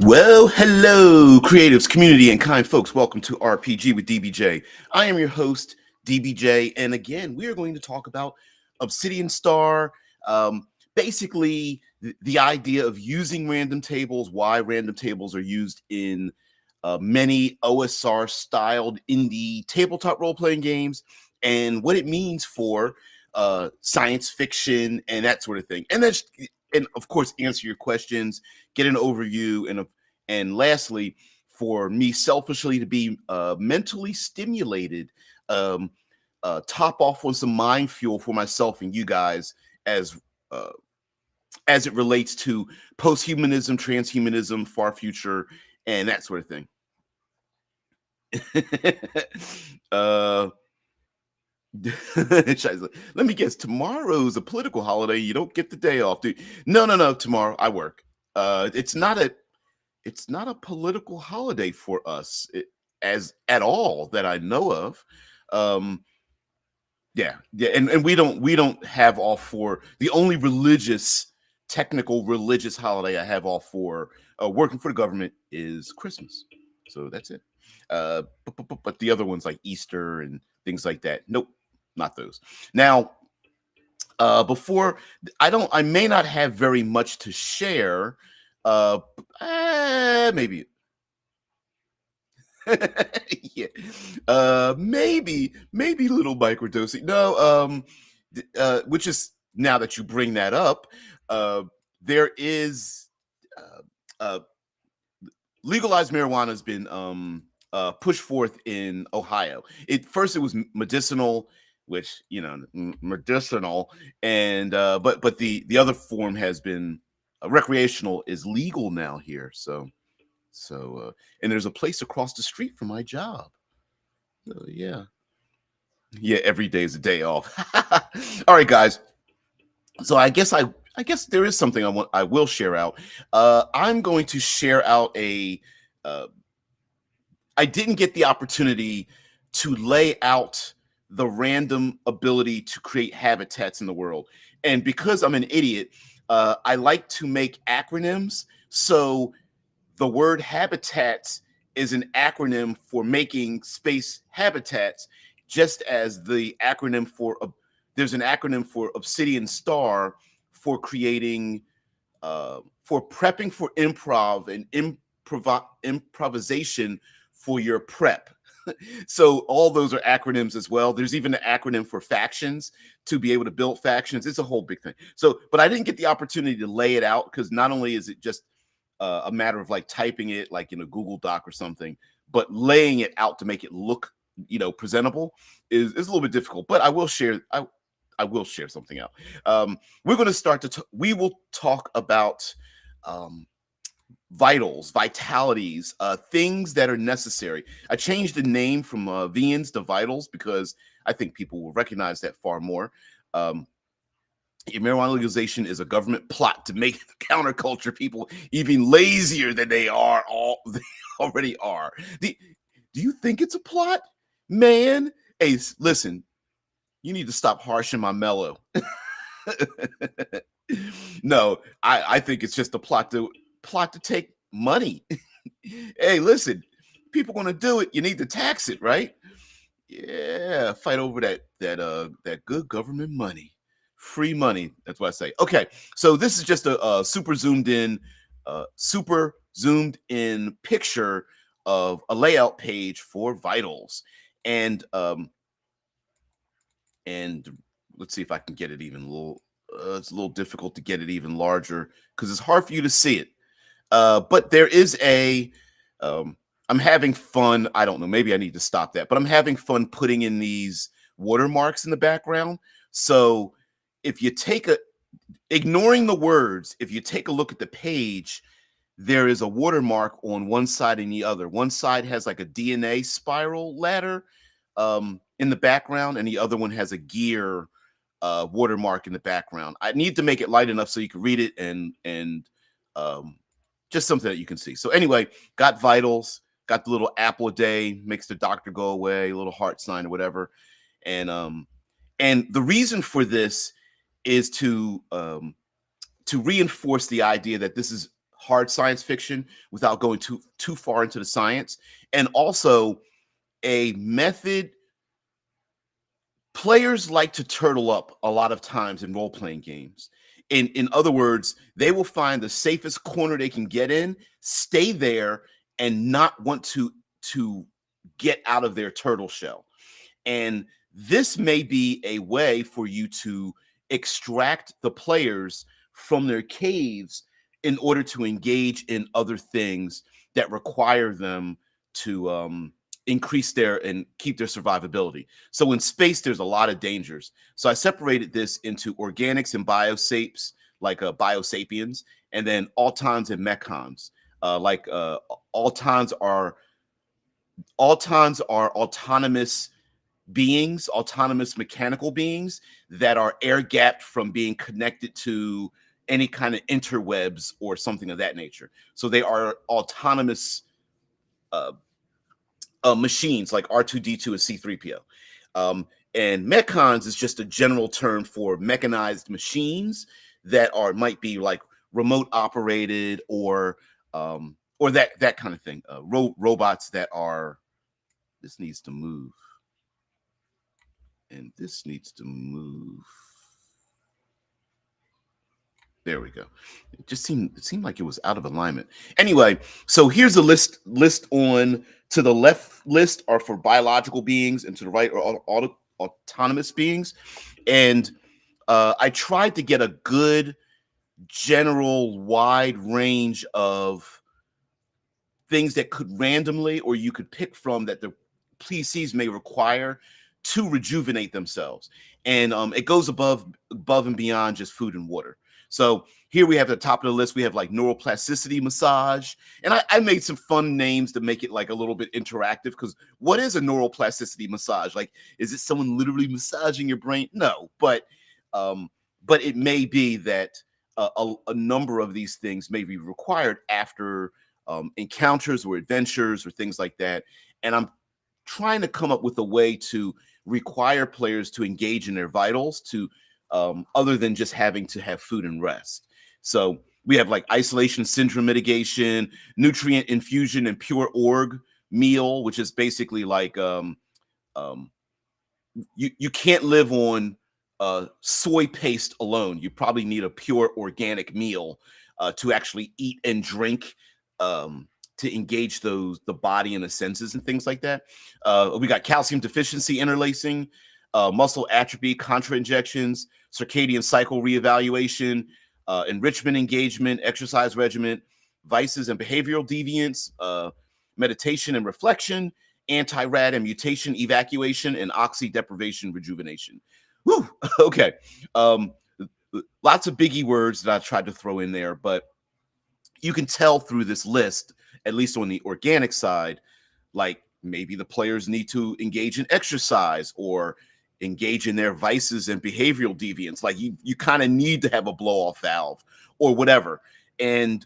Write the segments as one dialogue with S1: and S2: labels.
S1: Well, hello, creatives, community, and kind folks. Welcome to RPG with DBJ. I am your host, DBJ, and again, we are going to talk about Obsidian Star. Basically, the idea of using random tables, why random tables are used in many OSR-styled indie tabletop role-playing games, and what it means for science fiction and that sort of thing. And of course, answer your questions, get an overview, and lastly, for me selfishly to be mentally stimulated, top off on some mind fuel for myself and you guys uh, as it relates to post-humanism, transhumanism, far future, and that sort of thing. uh, Let me guess. Tomorrow's a political holiday. You don't get the day off, dude. No. Tomorrow I work. It's not a political holiday for us as at all that I know of. Yeah, and we don't have all for the only technical religious holiday I have all for working for the government is Christmas. So that's it. But the other ones like Easter and things like that, nope, not those. Now, before I may not have very much to share. Maybe. Yeah. Maybe little microdosing. No, which is now that you bring that up, there is uh, uh, legalized marijuana has been pushed forth in Ohio. It was medicinal, which medicinal, and but the other form has been recreational is legal now here. So and there's a place across the street from my job. So yeah, every day is a day off. All right, guys. So I guess there is something I will share out. I'm going to share out a. I didn't get the opportunity to lay out the random ability to create habitats in the world, and because I'm an idiot, I like to make acronyms. So the word habitats is an acronym for making space habitats, just as there's an acronym for Obsidian Star for creating for prepping for improv and improvisation for your prep. So all those are acronyms as well. There's even an acronym for factions to be able to build factions. It's a whole big thing. So, but I didn't get the opportunity to lay it out because not only is it just a matter of like typing it like in a Google Doc or something, but laying it out to make it look, presentable is a little bit difficult. But I will share. I will share something out. We're going to we will talk about um, vitalities, things that are necessary. I changed the name from Vians to vitals because I think people will recognize that far more. Marijuana legalization is a government plot to make the counterculture people even lazier than they already are. Do you think it's a plot, man? Hey, listen, you need to stop harshing my mellow. No, I think it's just a plot to take money. Hey, listen, people gonna do it. You need to tax it, right? Yeah, fight over that good government money, free money. That's what I say. Okay, so this is just a super zoomed in picture of a layout page for vitals, and let's see if I can get it even a little. It's a little difficult to get it even larger because it's hard for you to see it. But there is I'm having fun. I don't know. Maybe I need to stop that, but I'm having fun putting in these watermarks in the background. So if you ignoring the words, if you take a look at the page, there is a watermark on one side and the other. One side has like a DNA spiral ladder in the background, and the other one has a gear watermark in the background. I need to make it light enough so you can read it and just something that you can see. So anyway, got vitals, got the little apple a day, makes the doctor go away, a little heart sign or whatever. And the reason for this is to reinforce the idea that this is hard science fiction without going too far into the science, and also a method. Players like to turtle up a lot of times in role-playing games. In other words, they will find the safest corner they can get in, stay there, and not want to get out of their turtle shell. And this may be a way for you to extract the players from their caves in order to engage in other things that require them to increase their and keep their survivability. So in space, there's a lot of dangers. So I separated this into organics and biosapes, like biosapiens, and then autons and mechons. Autons are autonomous beings, autonomous mechanical beings that are air gapped from being connected to any kind of interwebs or something of that nature. So they are autonomous machines like R2D2 and C3PO. And mechons is just a general term for mechanized machines that might be like remote operated or that kind of thing. Robots that are. This needs to move. And this needs to move. There we go. It seemed like it was out of alignment. Anyway, so here's a list on to the left list are for biological beings, and to the right are autonomous beings. And I tried to get a good general wide range of things that could randomly or you could pick from that the PCs may require to rejuvenate themselves. And it goes above and beyond just food and water. So here we have the top of the list. We have like neuroplasticity massage. And I made some fun names to make it like a little bit interactive, because what is a neuroplasticity massage? Like, is it someone literally massaging your brain? No, but it may be that a number of these things may be required after encounters or adventures or things like that. And I'm trying to come up with a way to require players to engage in their vitals to other than just having to have food and rest. So we have like isolation syndrome mitigation, nutrient infusion, and pure org meal, which is basically like you can't live on soy paste alone. You probably need a pure organic meal to actually eat and drink, to engage the body and the senses and things like that. We got calcium deficiency interlacing, muscle atrophy, contra injections, circadian cycle reevaluation, enrichment engagement, exercise regimen, vices and behavioral deviance, meditation and reflection, anti-rad and mutation evacuation, and oxy deprivation rejuvenation. Whew, okay. Lots of biggie words that I tried to throw in there, but you can tell through this list, at least on the organic side, like maybe the players need to engage in exercise or engage in their vices and behavioral deviance. Like you kind of need to have a blow-off valve or whatever. And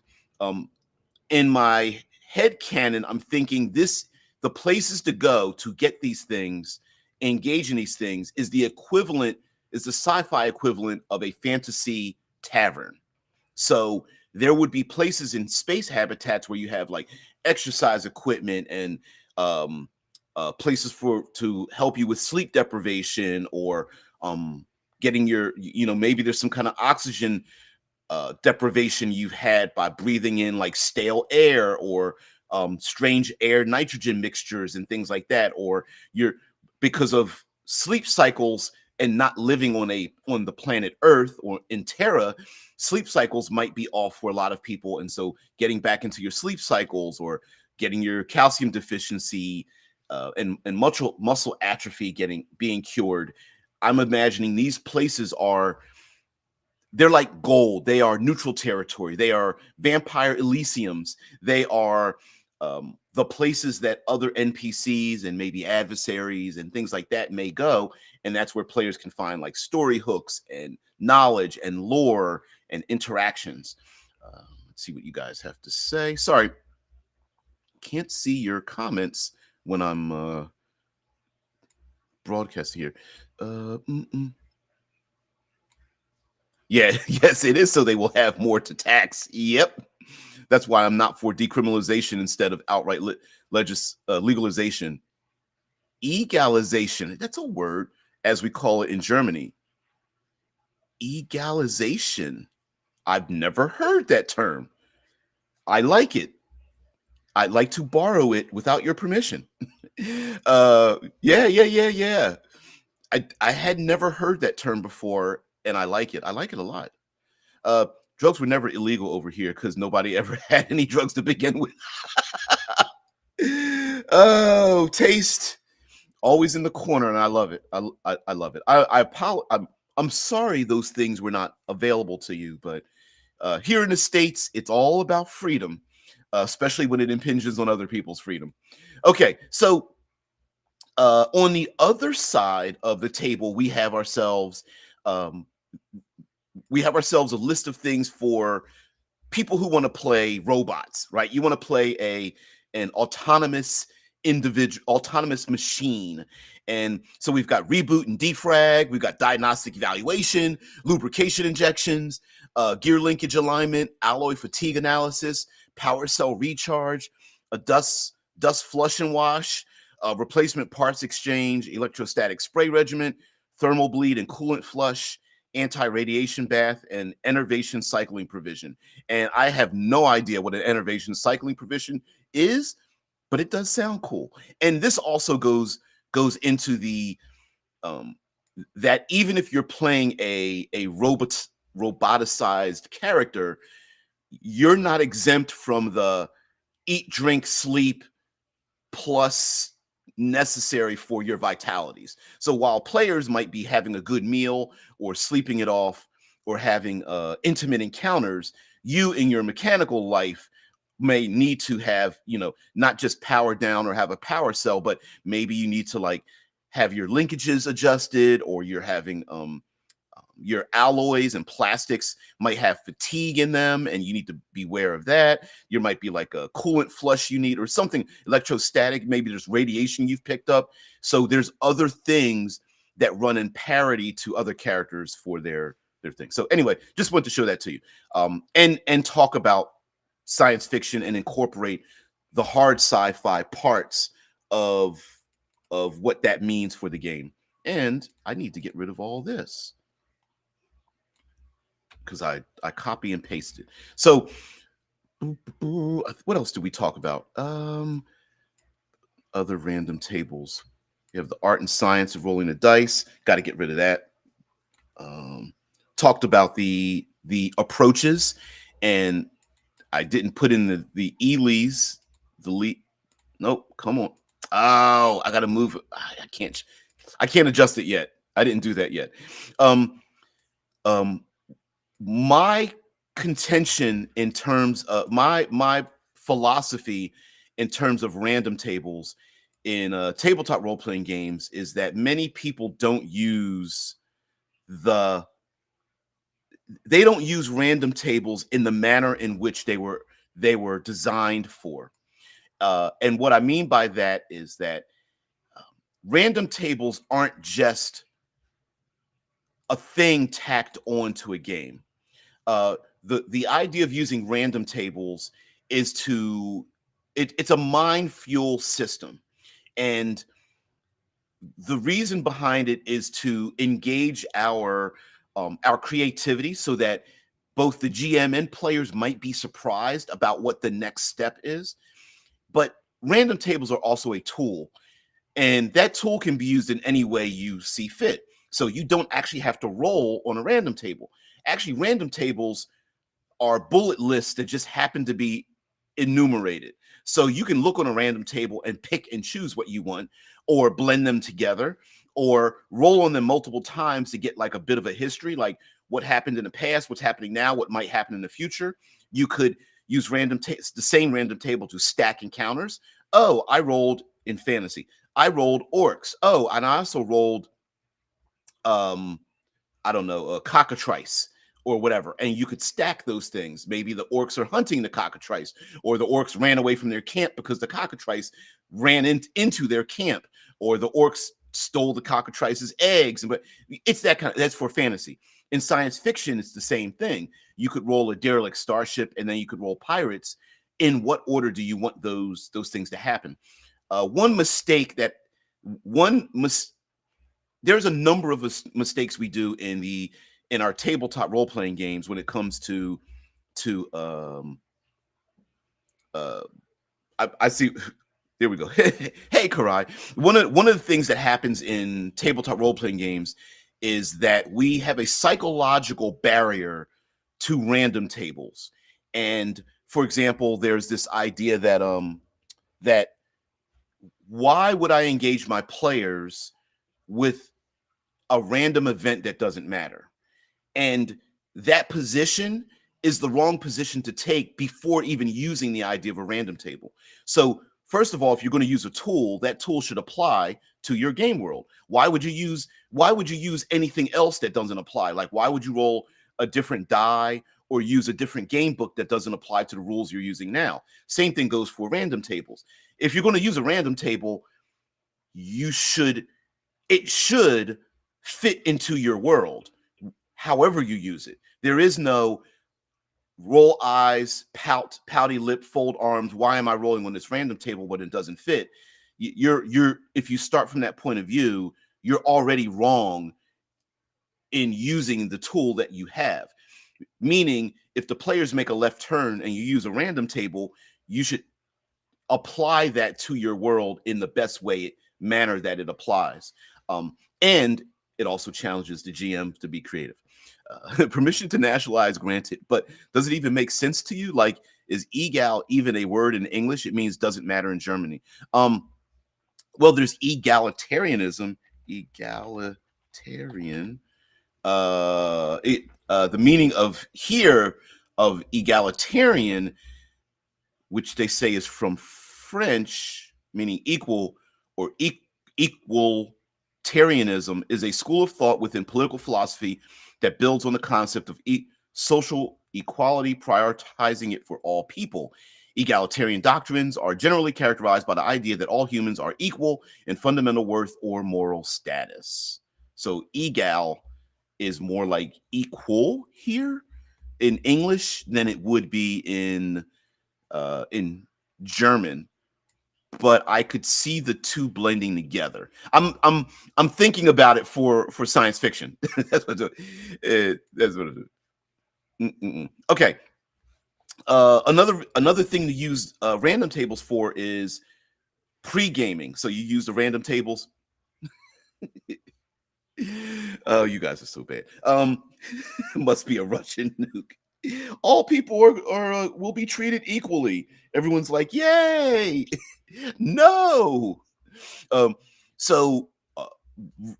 S1: in my head canon, I'm thinking the places to go to get these things, engage in these things, is the sci-fi equivalent of a fantasy tavern. So there would be places in space habitats where you have like exercise equipment and places to help you with sleep deprivation, or getting your, maybe there's some kind of oxygen deprivation you've had by breathing in like stale air or strange air nitrogen mixtures and things like that, or because of sleep cycles and not living on the planet Earth or in Terra, sleep cycles might be off for a lot of people. And so getting back into your sleep cycles or getting your calcium deficiency and muscle atrophy being cured. I'm imagining these places they're like gold. They are neutral territory. They are vampire elysiums. They are the places that other NPCs and maybe adversaries and things like that may go. And that's where players can find like story hooks and knowledge and lore and interactions. Let's see what you guys have to say. Sorry, can't see your comments when I'm broadcasting here. Yeah, yes, it is. So they will have more to tax. Yep. That's why I'm not for decriminalization instead of outright legalization. Egalization, that's a word, as we call it in Germany. Egalization. I've never heard that term. I like it. I'd like to borrow it without your permission. Yeah. I had never heard that term before, and I like it. I like it a lot. Drugs were never illegal over here because nobody ever had any drugs to begin with. Oh, taste always in the corner, and I love it. I love it. I'm sorry those things were not available to you, but here in the States, it's all about freedom, especially when it impinges on other people's freedom. Okay, so on the other side of the table, um, we have ourselves a list of things for people who want to play robots, right? You want to play an autonomous autonomous machine. And so we've got reboot and defrag, we've got diagnostic evaluation, lubrication injections, gear linkage alignment, alloy fatigue analysis, power cell recharge, a dust flush and wash, replacement parts exchange, electrostatic spray regimen, thermal bleed and coolant flush, anti-radiation bath, and enervation cycling provision. And I have no idea what an enervation cycling provision is, but it does sound cool. And this also goes into the that even if you're playing a roboticized character, you're not exempt from the eat, drink, sleep plus necessary for your vitalities. So while players might be having a good meal or sleeping it off or having intimate encounters, you in your mechanical life may need to have, not just power down or have a power cell, but maybe you need to like have your linkages adjusted, or you're having your alloys and plastics might have fatigue in them, and you need to be aware of that. You might be like a coolant flush you need, or something electrostatic. Maybe there's radiation you've picked up. So there's other things that run in parity to other characters for their thing. So anyway, just want to show that to you, and talk about science fiction and incorporate the hard sci-fi parts of what that means for the game. And I need to get rid of all this because I copy and pasted. So what else do we talk about? Other random tables. You have the art and science of rolling the dice. Got to get rid of that. Talked about the approaches, and I didn't put in the Ely's. Nope, come on. Oh, I got to move. I can't adjust it yet. I didn't do that yet. My contention in terms of my philosophy in terms of random tables in tabletop role-playing games is that many people don't use random tables in the manner in which they were designed for. And what I mean by that is that random tables aren't just a thing tacked onto a game. The idea of using random tables is it's a mind fuel system, and the reason behind it is to engage our creativity, so that both the GM and players might be surprised about what the next step is. But random tables are also a tool, and that tool can be used in any way you see fit. So you don't actually have to roll on a random table. Actually, random tables are bullet lists that just happen to be enumerated. So you can look on a random table and pick and choose what you want, or blend them together, or roll on them multiple times to get like a bit of a history, like what happened in the past, what's happening now, what might happen in the future. You could use the same random table to stack encounters. Oh, I rolled in fantasy. I rolled orcs. Oh, and I also rolled I don't know, a cockatrice or whatever. And you could stack those things. Maybe the orcs are hunting the cockatrice, or the orcs ran away from their camp because the cockatrice ran into their camp, or the orcs stole the cockatrice's eggs. But it's that's for fantasy. In science fiction, it's the same thing. You could roll a derelict starship, and then you could roll pirates. In what order do you want those things to happen? One mistake that one mis- there's a number of mistakes we do in our tabletop role playing games when it comes to uh I see. There we go. Hey, Karai. One of the things that happens in tabletop role playing games is that we have a psychological barrier to random tables. And for example, there's this idea that why would I engage my players with a random event that doesn't matter? And that position is the wrong position to take before even using the idea of a random table. So first of all, if you're going to use a tool, that tool should apply to your game world. Why would you use anything else that doesn't apply? Like, why would you roll a different die or use a different game book that doesn't apply to the rules you're using now? Same thing goes for random tables. If you're going to use a random table, it should fit into your world however you use it. There is no roll eyes, pouty lip, fold arms. Why am I rolling on this random table when it doesn't fit? If you start from that point of view, you're already wrong in using the tool that you have. Meaning, if the players make a left turn and you use a random table, you should apply that to your world in the best manner that it applies. And it also challenges the GM to be creative. Permission to nationalize granted, but does it even make sense to you? Like, is egal even a word in English? It means doesn't matter in Germany. Well, there's egalitarianism. Egalitarian. The meaning of egalitarian, which they say is from French, meaning equal or equalitarianism, is a school of thought within political philosophy that builds on the concept of social equality, prioritizing it for all people. Egalitarian doctrines are generally characterized by the idea that all humans are equal in fundamental worth or moral status. So egal is more like equal here in English than it would be in German, but I could see the two blending together. I'm thinking about it for science fiction. That's what I do. That's what I do. Okay. Another thing to use random tables for is pre-gaming. So you use the random tables. Oh, you guys are so bad. Must be a Russian nuke. All people are will be treated equally. Everyone's like, yay! No. So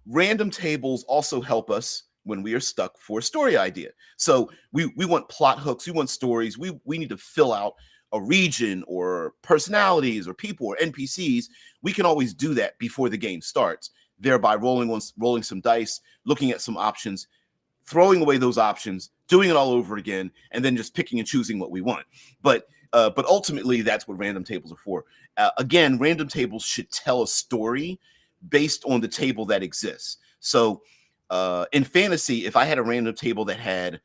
S1: random tables also help us when we are stuck for a story idea. So we want plot hooks, we want stories, we need to fill out a region or personalities or people or NPCs. We can always do that before the game starts, thereby rolling some dice, looking at some options, throwing away those options, doing it all over again, and then just picking and choosing what we want. But ultimately, that's what random tables are for. Again, random tables should tell a story based on the table that exists. So in fantasy, if I had a random table that had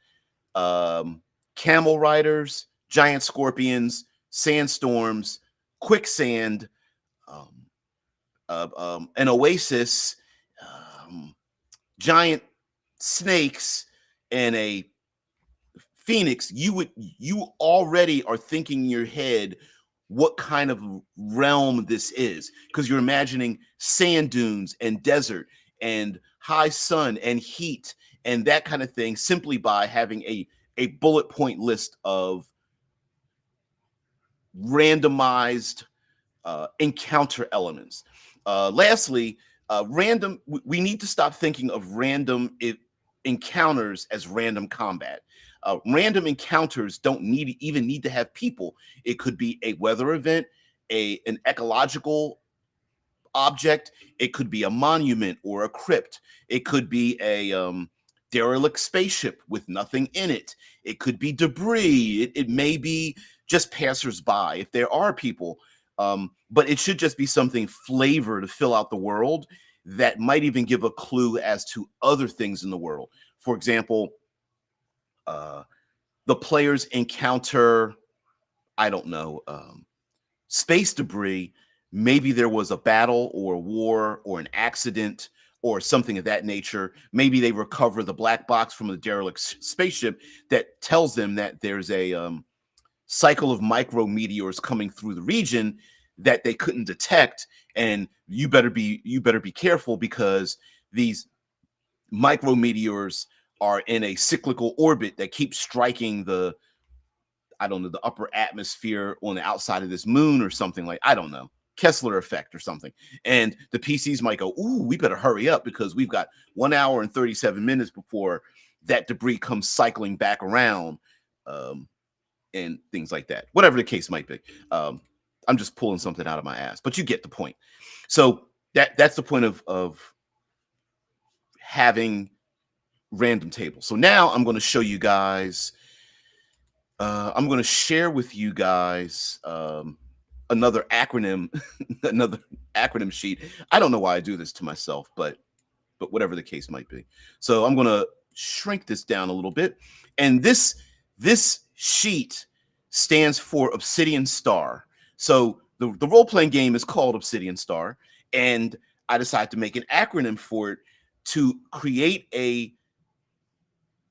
S1: camel riders, giant scorpions, sandstorms, quicksand, an oasis, giant snakes, and a phoenix, you already are thinking in your head what kind of realm this is, because you're imagining sand dunes and desert and high sun and heat and that kind of thing, simply by having a bullet point list of randomized encounter elements. Lastly, we need to stop thinking of random encounters as random combat. Random encounters don't even need to have people. It could be a weather event, an ecological object. It could be a monument or a crypt. It could be a derelict spaceship with nothing in it. It could be debris. It may be just passersby if there are people. But it should just be something flavor to fill out the world that might even give a clue as to other things in the world. For example, the players encounter, I don't know, space debris. Maybe there was a battle or a war or an accident or something of that nature. Maybe they recover the black box from a derelict spaceship that tells them that there's a cycle of micrometeors coming through the region that they couldn't detect, and you better be careful because these micrometeors are in a cyclical orbit that keeps striking the, I don't know, the upper atmosphere on the outside of this moon or something, like, I don't know, Kessler effect or something. And the PCs might go, ooh, we better hurry up because we've got 1 hour and 37 minutes before that debris comes cycling back around, and things like that. Whatever the case might be. I'm just pulling something out of my ass, but you get the point. So that's the point of having random tables. So now I'm going to show you guys, I'm going to share with you guys another acronym, another acronym sheet. I don't know why I do this to myself, but whatever the case might be. So I'm going to shrink this down a little bit. And this sheet stands for Obsidian Star. So the role-playing game is called Obsidian Star, and I decided to make an acronym for it to create a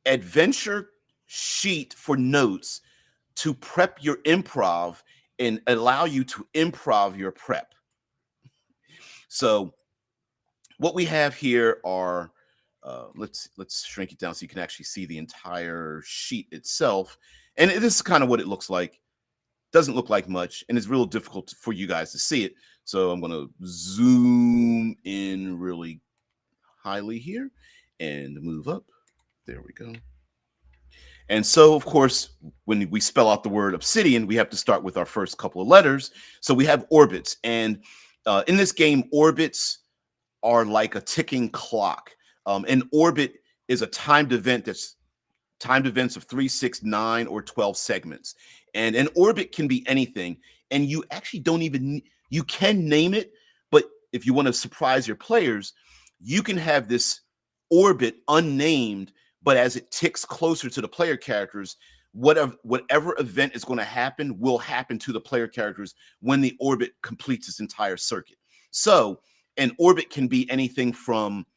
S1: adventure sheet for notes to prep your improv and allow you to improv your prep. So what we have here are, let's shrink it down so you can actually see the entire sheet itself. And this is kind of what it looks like. Doesn't look like much, and it's real difficult for you guys to see it. So I'm going to zoom in really highly here and move up. There we go. And so, of course, when we spell out the word obsidian, we have to start with our first couple of letters. So we have orbits. And in this game, orbits are like a ticking clock. An orbit is a timed event that's timed events of 3, 6, 9, or 12 segments. And an orbit can be anything. And you actually don't even, you can name it, but if you want to surprise your players, you can have this orbit unnamed, but as it ticks closer to the player characters, whatever event is going to happen will happen to the player characters when the orbit completes its entire circuit. So an orbit can be anything from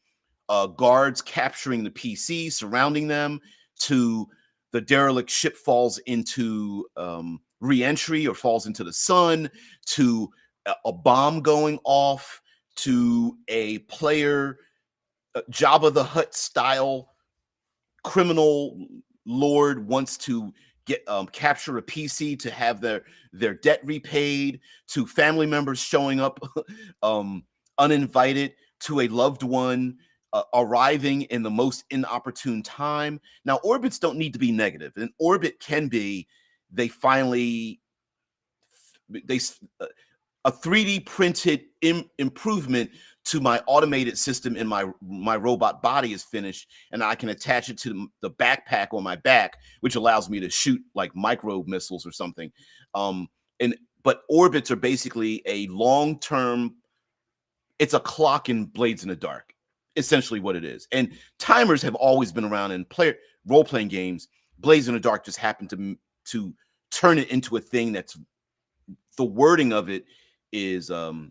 S1: guards capturing the PC, surrounding them, to the derelict ship falls into re-entry or falls into the sun, to a bomb going off, to a player Jabba the Hutt style criminal lord wants to get capture a PC to have their debt repaid, to family members showing up uninvited, to a loved one arriving in the most inopportune time. Now, orbits don't need to be negative. An orbit can be a 3D printed improvement to my automated system in my robot body is finished, and I can attach it to the backpack on my back, which allows me to shoot like micro missiles or something. But orbits are basically a long-term, it's a clock in Blades in the Dark, essentially what it is. And timers have always been around in role-playing games. Blades in the Dark just happened to turn it into a thing that's, the wording of it is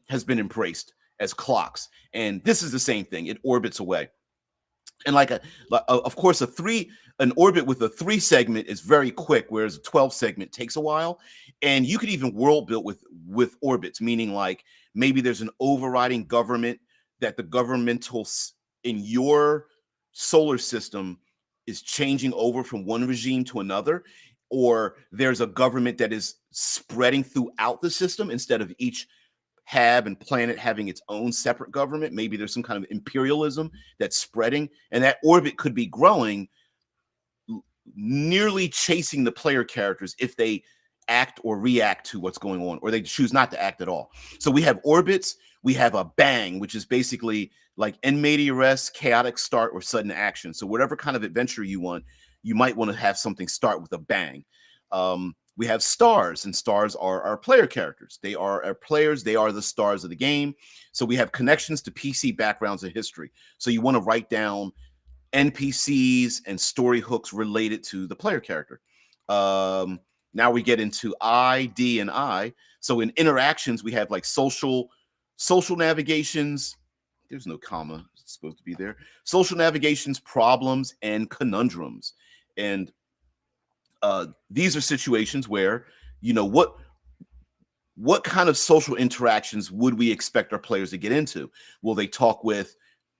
S1: has been embraced as clocks. And this is the same thing. It orbits away. And of course, an orbit with a 3 segment is very quick, whereas a 12 segment takes a while. And you could even world build with orbits, meaning like maybe there's an overriding government that the governmental in your solar system is changing over from one regime to another, or there's a government that is spreading throughout the system instead of each hab and planet having its own separate government. Maybe there's some kind of imperialism that's spreading, and that orbit could be growing, nearly chasing the player characters if they act or react to what's going on, or they choose not to act at all. So we have orbits. We have a bang, which is basically like en media res, chaotic start, or sudden action. So whatever kind of adventure you want, you might want to have something start with a bang. We have stars, and stars are our player characters. They are our players. They are the stars of the game. So we have connections to PC backgrounds and history. So you want to write down NPCs and story hooks related to the player character. Now we get into I, D, and I. So in interactions, we have like social navigations. There's no comma. It's supposed to be there. Social navigations, problems, and conundrums. And these are situations where, you know, what kind of social interactions would we expect our players to get into? Will they talk with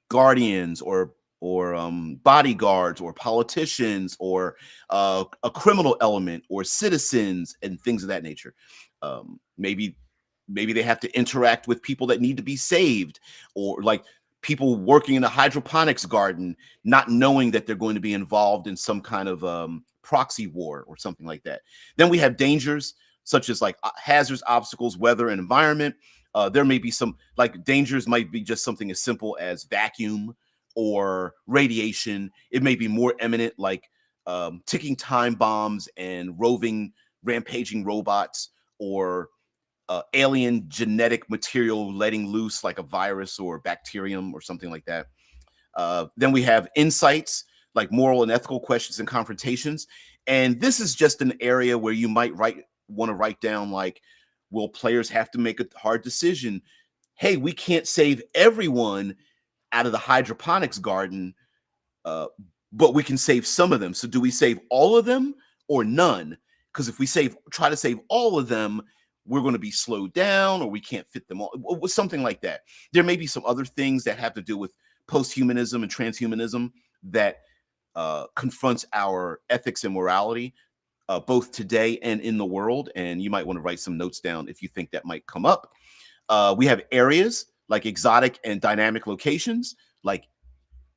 S1: guardians or bodyguards or politicians or a criminal element or citizens and things of that nature? Maybe they have to interact with people that need to be saved, or like people working in a hydroponics garden, not knowing that they're going to be involved in some kind of proxy war or something like that. Then we have dangers such as like hazards, obstacles, weather, and environment. There may be some like dangers might be just something as simple as vacuum or radiation. It may be more eminent, like ticking time bombs and roving, rampaging robots, or alien genetic material letting loose, like a virus or bacterium or something like that. Then we have insights, like moral and ethical questions and confrontations. And this is just an area where you might want to write down, like, will players have to make a hard decision? Hey, we can't save everyone out of the hydroponics garden, but we can save some of them. So do we save all of them or none? Because if we try to save all of them, we're going to be slowed down, or we can't fit them all, something like that. There may be some other things that have to do with post-humanism and transhumanism that confronts our ethics and morality, both today and in the world. And you might want to write some notes down if you think that might come up. We have areas like exotic and dynamic locations, like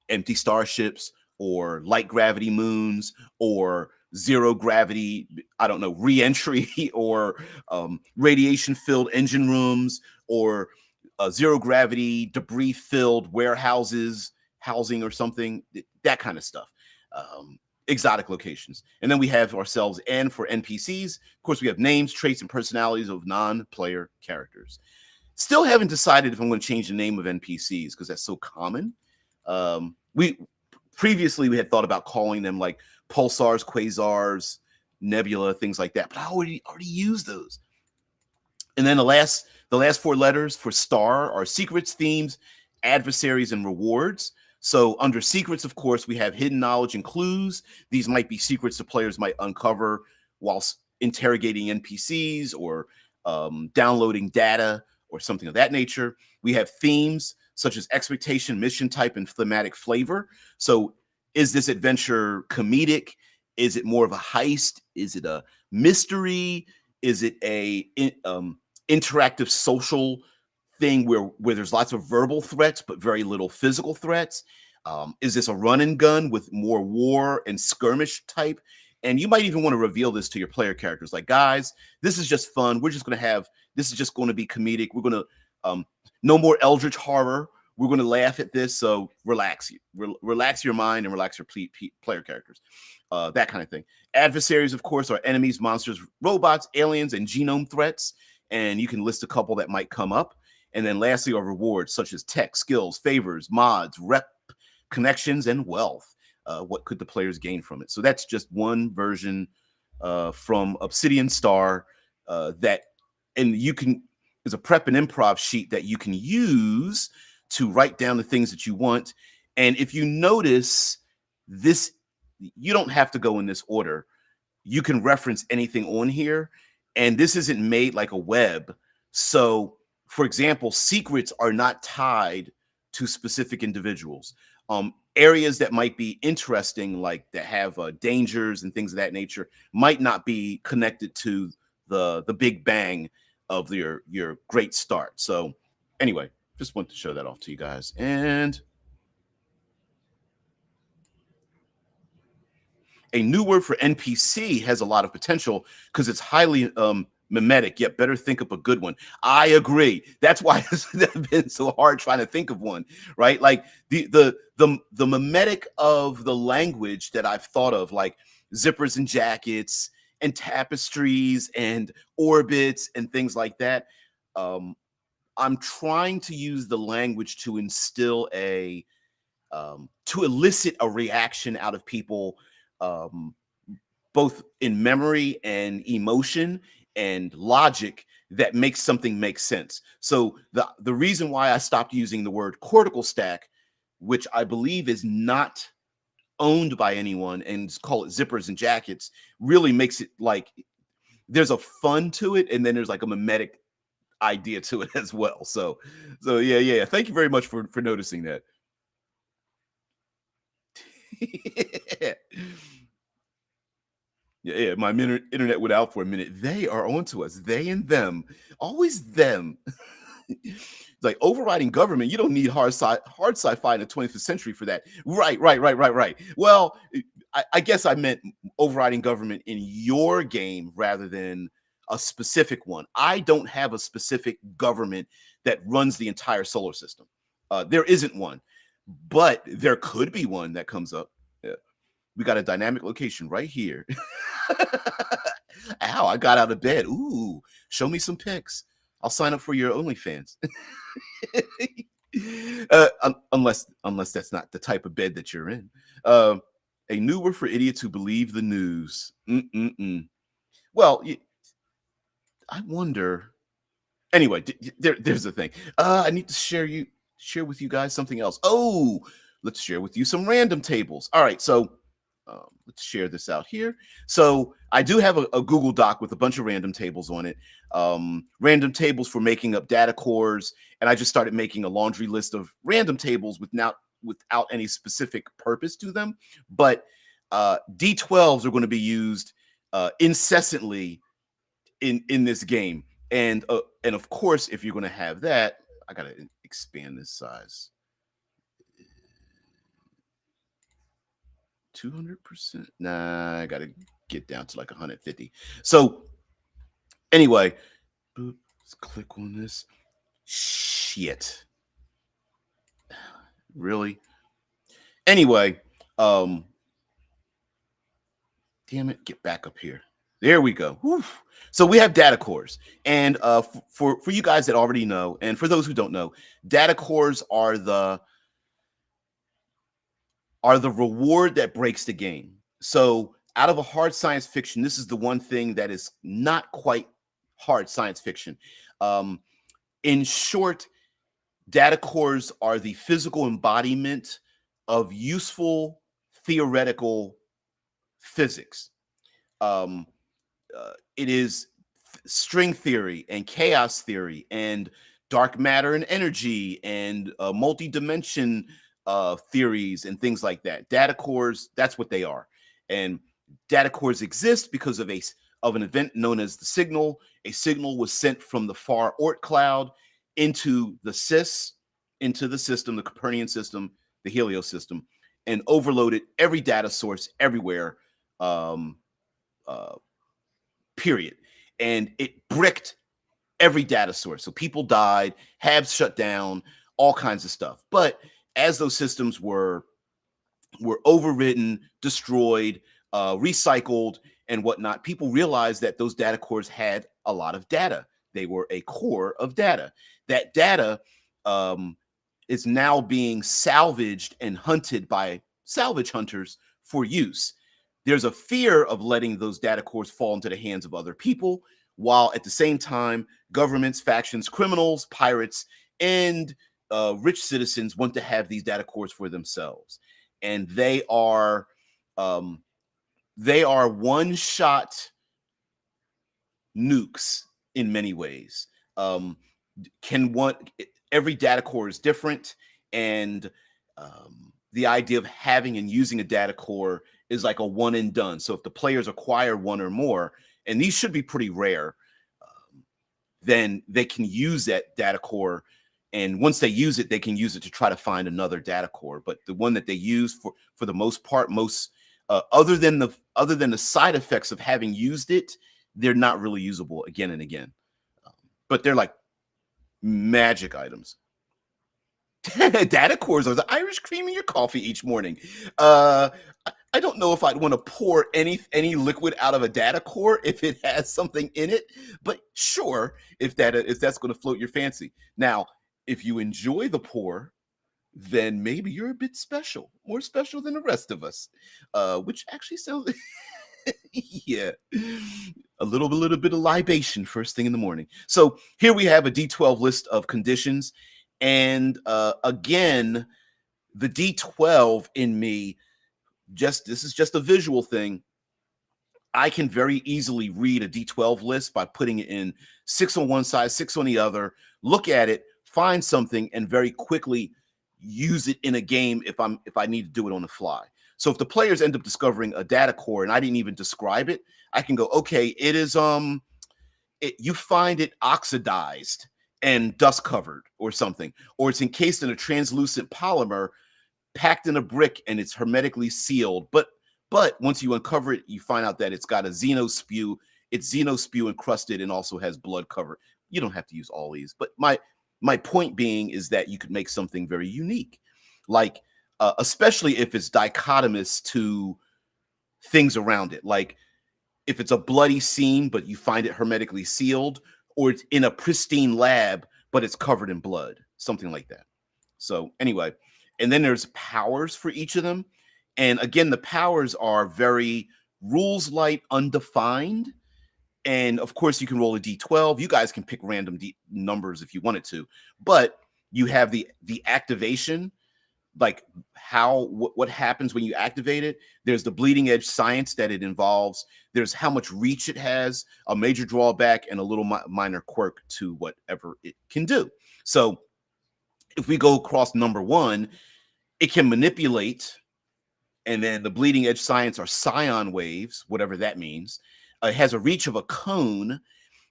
S1: empty starships or light gravity moons or zero gravity, I don't know, re-entry or radiation filled engine rooms or zero gravity debris filled warehouses, housing or something, that kind of stuff. Exotic locations. And then we have ourselves N for NPCs. Of course, we have names, traits, and personalities of non-player characters. Still haven't decided if I'm going to change the name of NPCs because that's so common. We had thought about calling them like pulsars, quasars, nebula, things like that, but I already used those. And then the last four letters for star are secrets, themes, adversaries, and rewards. So under secrets, of course, we have hidden knowledge and clues. These might be secrets the players might uncover whilst interrogating NPCs or downloading data or something of that nature. We have themes such as expectation, mission type, and thematic flavor. So is this adventure comedic? Is it more of a heist? Is it a mystery? Is it a interactive social thing where there's lots of verbal threats but very little physical threats? Is this a run and gun with more war and skirmish type? And you might even want to reveal this to your player characters, like, guys, this is just fun. This is just going to be comedic. We're going to no more eldritch horror. We're going to laugh at this, so relax your mind and relax your player characters, that kind of thing. Adversaries, of course, are enemies, monsters, robots, aliens, and genome threats. And you can list a couple that might come up. And then lastly are rewards, such as tech, skills, favors, mods, rep, connections, and wealth. What could the players gain from it? So that's just one version from Obsidian Star and you can, there's a prep and improv sheet that you can use to write down the things that you want. And if you notice this, you don't have to go in this order. You can reference anything on here. And this isn't made like a web. So, for example, secrets are not tied to specific individuals. Areas that might be interesting, like that have dangers and things of that nature, might not be connected to the big bang of your great start. So anyway, just want to show that off to you guys. And a new word for NPC has a lot of potential because it's highly mimetic, yet better think up a good one. I agree. That's why it's been so hard trying to think of one, right? Like the mimetic of the language that I've thought of, like zippers and jackets and tapestries and orbits and things like that. I'm trying to use the language to instill a to elicit a reaction out of people, both in memory and emotion and logic, that makes something make sense. So the reason why I stopped using the word cortical stack, which I believe is not owned by anyone, and call it zippers and jackets, really makes it like there's a fun to it, and then there's like a mimetic idea to it as well. So yeah. Thank you very much for noticing that. Yeah, my internet went out for a minute. They are onto us. They and them, always them. Like overriding government, you don't need hard sci-fi in the 20th century for that. Right. Well, I guess I meant overriding government in your game rather than a specific one. I don't have a specific government that runs the entire solar system. There isn't one, but there could be one that comes up. Yeah. We got a dynamic location right here. Ow, I got out of bed. Ooh, show me some pics. I'll sign up for your OnlyFans. Unless that's not the type of bed that you're in. A new word for idiots who believe the news. Well, I wonder. Anyway, there's the thing. I need to share with you guys something else. Oh, let's share with you some random tables. All right, so let's share this out here. So I do have a Google Doc with a bunch of random tables on it. Random tables for making up data cores, and I just started making a laundry list of random tables without any specific purpose to them. But D12s are going to be used incessantly in this game, and of course, if you're going to have that, I got to expand this size. 200%. Nah, I gotta get down to like 150. So anyway, let's click on this. Shit. Really? Anyway, damn it, get back up here. There we go. Whew. So we have data cores, and for you guys that already know, and for those who don't know, data cores are the reward that breaks the game. So out of a hard science fiction, this is the one thing that is not quite hard science fiction. In short, data cores are the physical embodiment of useful theoretical physics. It is string theory and chaos theory and dark matter and energy and multi-dimension theories and things like that. Data cores, that's what they are. And data cores exist because of an event known as the signal. A signal was sent from the far Oort cloud into the SIS, into the system, the Copernican system, the Helios system, and overloaded every data source everywhere, period. And it bricked every data source. So people died, habs shut down, all kinds of stuff. But as those systems were overwritten, destroyed, recycled, and whatnot, people realized that those data cores had a lot of data. They were a core of data. That data is now being salvaged and hunted by salvage hunters for use. There's a fear of letting those data cores fall into the hands of other people, while at the same time, governments, factions, criminals, pirates, and rich citizens want to have these data cores for themselves. And they are one-shot nukes in many ways. Every data core is different, and the idea of having and using a data core is like a one and done. So if the players acquire one or more, and these should be pretty rare, then they can use that data core. And once they use it, they can use it to try to find another data core. But the one that they use for the most part, other than the side effects of having used it, they're not really usable again and again. But they're like magic items. Data cores are the Irish cream in your coffee each morning. I don't know if I'd want to pour any liquid out of a data core if it has something in it, but sure, if that's going to float your fancy. Now, if you enjoy the pour, then maybe you're a bit special, more special than the rest of us. Which actually sounds, yeah, little bit of libation first thing in the morning. So here we have a D12 list of conditions, and again, the D12 in me, this is just a visual thing. I can very easily read a D12 list by putting it in 6 on one side, 6 on the other, look at it, find something, and very quickly use it in a game if I need to do it on the fly. So if the players end up discovering a data core and I didn't even describe it, I can go, okay, it is you find it oxidized and dust covered or something, or it's encased in a translucent polymer packed in a brick and it's hermetically sealed. But once you uncover it, you find out that it's got a xenospew. It's xenospew encrusted and also has blood cover. You don't have to use all these, but my point being is that you could make something very unique, like especially if it's dichotomous to things around it. Like if it's a bloody scene, but you find it hermetically sealed, or it's in a pristine lab, but it's covered in blood, something like that. So anyway, and then there's powers for each of them. And again, the powers are very rules light, undefined. And of course, you can roll a d12. You guys can pick random numbers if you wanted to, but you have the activation, like what happens when you activate it. There's the bleeding edge science that it involves. There's how much reach it has, a major drawback, and a little minor quirk to whatever it can do. So if we go across number 1, it can manipulate, and then the bleeding edge science are scion waves, whatever that means. It has a reach of a cone.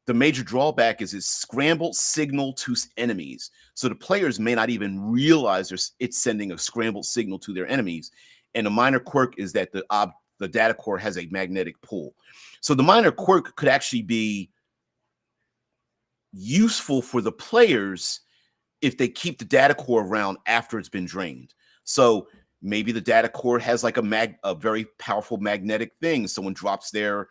S1: The major drawback is its scrambled signal to enemies. So the players may not even realize it's sending a scrambled signal to their enemies. And a minor quirk is that the data core has a magnetic pull. So the minor quirk could actually be useful for the players if they keep the data core around after it's been drained. So maybe the data core has like a very powerful magnetic thing. Someone drops their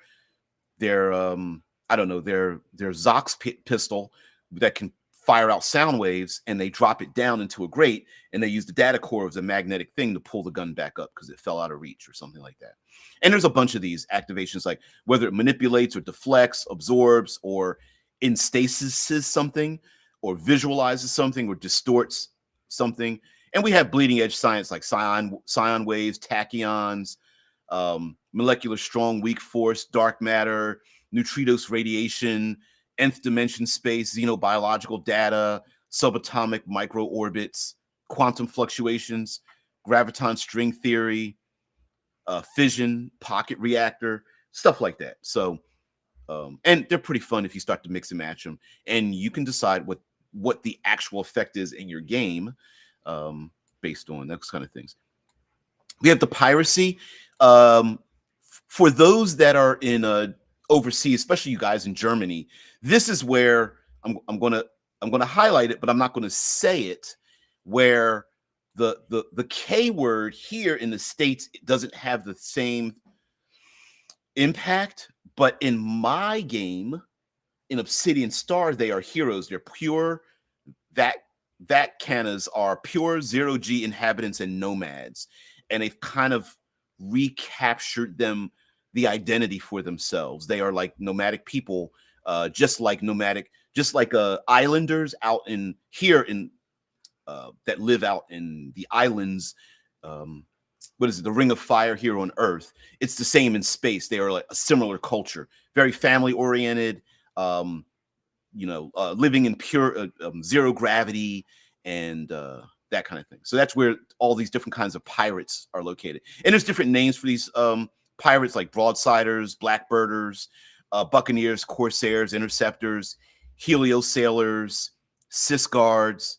S1: I don't know, their Zox pistol that can fire out sound waves, and they drop it down into a grate, and they use the data core as a magnetic thing to pull the gun back up because it fell out of reach or something like that. And there's a bunch of these activations, like whether it manipulates or deflects, absorbs, or instasis something, or visualizes something, or distorts something. And we have bleeding edge science like scion waves, tachyons, molecular strong weak force, dark matter, neutrinos radiation, nth dimension space, xenobiological data, subatomic microorbits, quantum fluctuations, graviton string theory, fission, pocket reactor, stuff like that. So, and they're pretty fun if you start to mix and match them, and you can decide what the actual effect is in your game based on those kind of things. We have the piracy. For those that are in overseas, especially you guys in Germany, this is where I'm gonna highlight it, but I'm not gonna say it. Where the K word here in the States doesn't have the same impact, but in my game, in Obsidian Star, they are heroes. They're pure. That cannas are pure 0G inhabitants and nomads, and they've kind of recaptured the identity for themselves. They are like nomadic people, just like islanders out in here in that live out in the islands. What is it? The Ring of Fire here on Earth. It's the same in space. They are like a similar culture, very family oriented. Living in pure zero gravity and that kind of thing. So that's where all these different kinds of pirates are located. And there's different names for these pirates, like broadsiders, blackbirders, buccaneers, corsairs, interceptors, helio sailors, cisguards,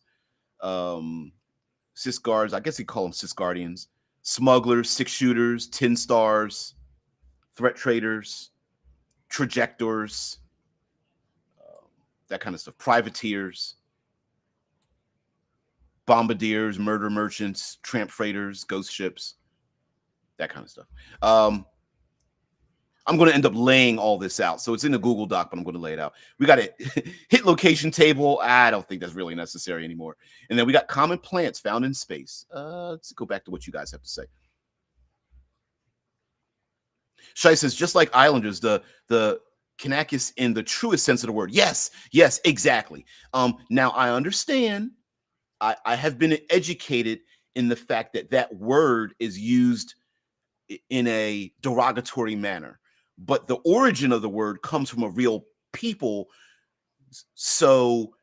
S1: I guess you call them cisguardians, smugglers, six shooters, tin stars, threat traders, trajectors, that kind of stuff, privateers, bombardiers, murder merchants, tramp freighters, ghost ships, that kind of stuff. I'm going to end up laying all this out. So it's in the Google Doc, but I'm going to lay it out. We got a hit location table. I don't think that's really necessary anymore. And then we got common plants found in space. Let's go back to what you guys have to say. Shai says, just like Islanders, the Kanakis in the truest sense of the word. Yes, exactly. Now I understand. I have been educated in the fact that that word is used in a derogatory manner, but the origin of the word comes from a real people. So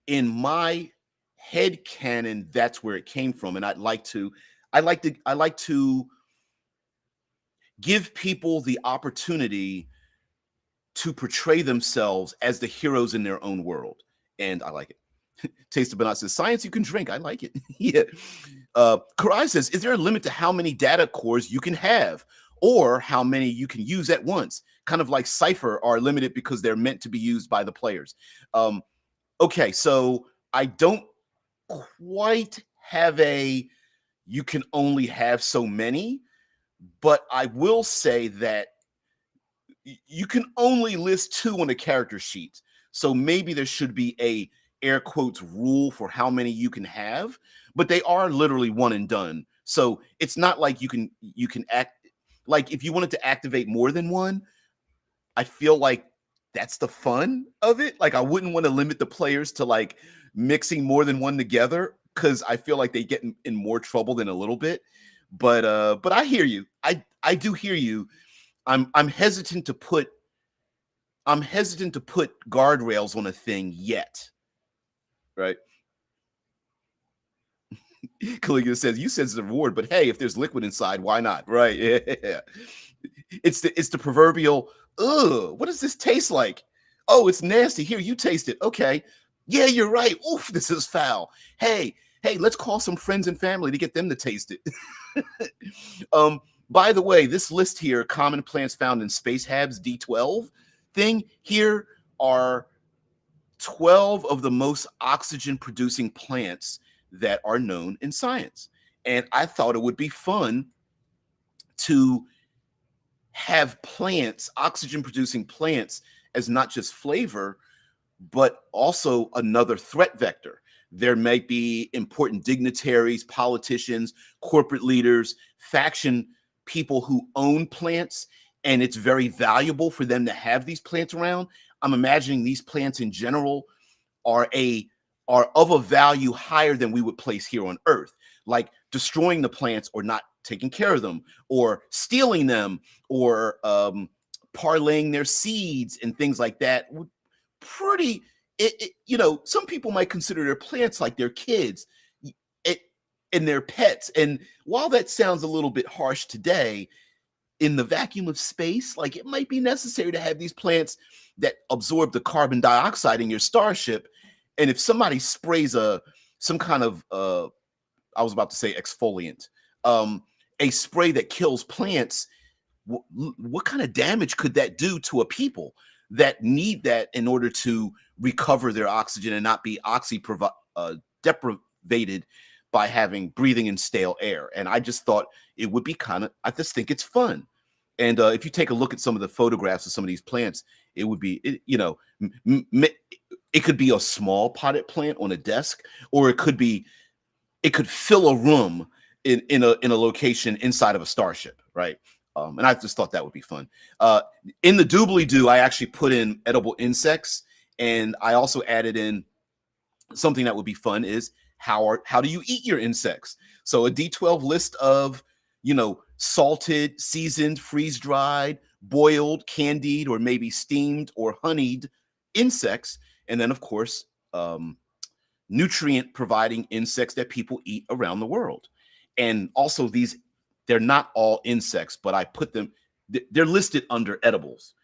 S1: in my head canon, that's where it came from. And I like to give people the opportunity to portray themselves as the heroes in their own world. And I like it. Taste of Banana says, science you can drink. I like it. Yeah. Karai says, is there a limit to how many data cores you can have or how many you can use at once? Kind of like Cypher are limited because they're meant to be used by the players. Okay, so I don't quite have you can only have so many, but I will say that you can only list 2 on a character sheet. So maybe there should be a air quotes rule for how many you can have, but they are literally one and done. So it's not like you can act like if you wanted to activate more than one, I feel like that's the fun of it. Like I wouldn't want to limit the players to like mixing more than one together because I feel like they get in more trouble than a little bit. But I hear you. I do hear you. I'm hesitant to put guardrails on a thing yet. Right. Caligula says, you said it's a reward, but hey, if there's liquid inside, why not? Right. Yeah. It's the proverbial, ugh, what does this taste like? Oh, it's nasty. Here, you taste it. Okay. Yeah, you're right. Oof, this is foul. Hey, let's call some friends and family to get them to taste it. By the way, this list here, common plants found in Space Habs D12 thing, here are 12 of the most oxygen producing plants that are known in science. And I thought it would be fun to have plants, oxygen producing plants, as not just flavor, but also another threat vector. There may be important dignitaries, politicians, corporate leaders, faction people who own plants, and it's very valuable for them to have these plants around. I'm imagining these plants in general are of a value higher than we would place here on Earth, like destroying the plants or not taking care of them or stealing them or parlaying their seeds and things like that. Pretty, some people might consider their plants like their kids and their pets. And while that sounds a little bit harsh today, in the vacuum of space, like it might be necessary to have these plants that absorb the carbon dioxide in your starship. And if somebody sprays some kind of I was about to say exfoliant, a spray that kills plants, what kind of damage could that do to a people that need that in order to recover their oxygen and not be deprivated by breathing in stale air? And I just thought it would be I just think it's fun. And if you take a look at some of the photographs of some of these plants, it would be, it could be a small potted plant on a desk, or it could fill a room in a location inside of a starship, right? And I just thought that would be fun. In the doobly-doo, I actually put in edible insects, and I also added in something that would be fun is how do you eat your insects? So a D12 list of, salted, seasoned, freeze-dried, boiled, candied, or maybe steamed or honeyed insects. And then, of course, nutrient-providing insects that people eat around the world. And also they're not all insects, but I put them, they're listed under edibles.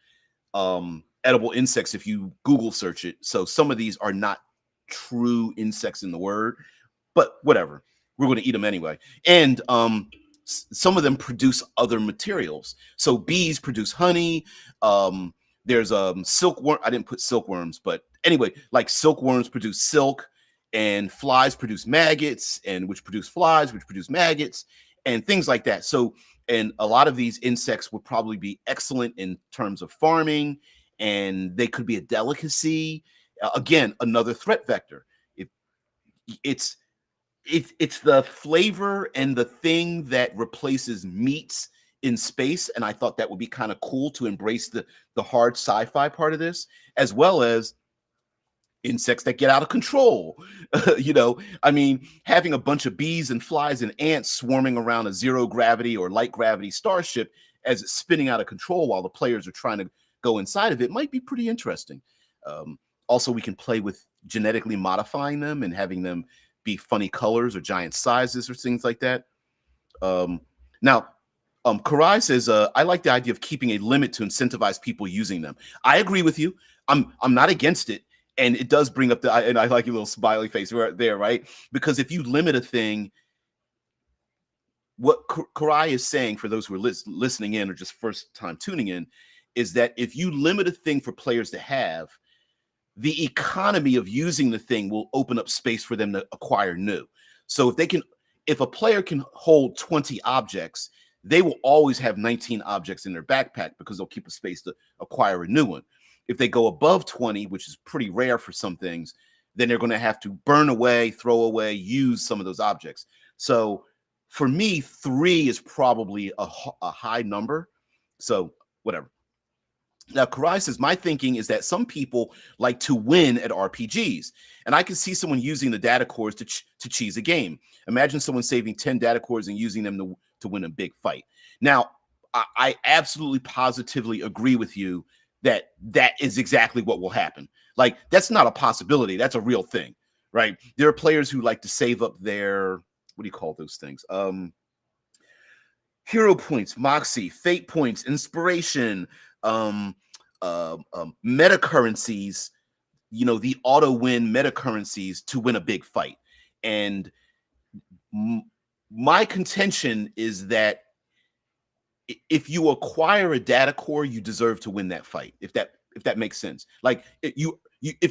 S1: Edible insects, if you Google search it. So some of these are not true insects in the word, but whatever. We're going to eat them anyway. And some of them produce other materials. So bees produce honey. There's silkworm. I didn't put silkworms, but anyway, like silkworms produce silk, and flies produce maggots, and which produce flies, which produce maggots, and things like that. So And a lot of these insects would probably be excellent in terms of farming, and they could be a delicacy. Again, another threat vector. If it's it's the flavor and the thing that replaces meats in space, and I thought that would be kind of cool to embrace the hard sci-fi part of this, as well as insects that get out of control. I mean, having a bunch of bees and flies and ants swarming around a zero gravity or light gravity starship as it's spinning out of control while the players are trying to go inside of it might be pretty interesting. Also, we can play with genetically modifying them and having them be funny colors or giant sizes or things like that. Now, Karai says, I like the idea of keeping a limit to incentivize people using them. I agree with you. I'm not against it. And it does bring up and I like your little smiley face right there, right? Because if you limit a thing, what Karai is saying for those who are listening in or just first time tuning in is that if you limit a thing for players to have, the economy of using the thing will open up space for them to acquire new. So if a player can hold 20 objects, they will always have 19 objects in their backpack because they'll keep a space to acquire a new one. If they go above 20, which is pretty rare for some things, then they're going to have to burn away, throw away, use some of those objects. So for me, 3 is probably a high number. So whatever. Now, Karai says, my thinking is that some people like to win at RPGs, and I can see someone using the data cores to cheese a game. Imagine someone saving 10 data cores and using them to win a big fight. Now, I absolutely positively agree with you that is exactly what will happen. Like, that's not a possibility. That's a real thing, right? There are players who like to save up their, what do you call those things? Hero points, moxie, fate points, inspiration, meta currencies, the auto win meta currencies to win a big fight. And my contention is that if you acquire a data core, you deserve to win that fight. If that makes sense. Like if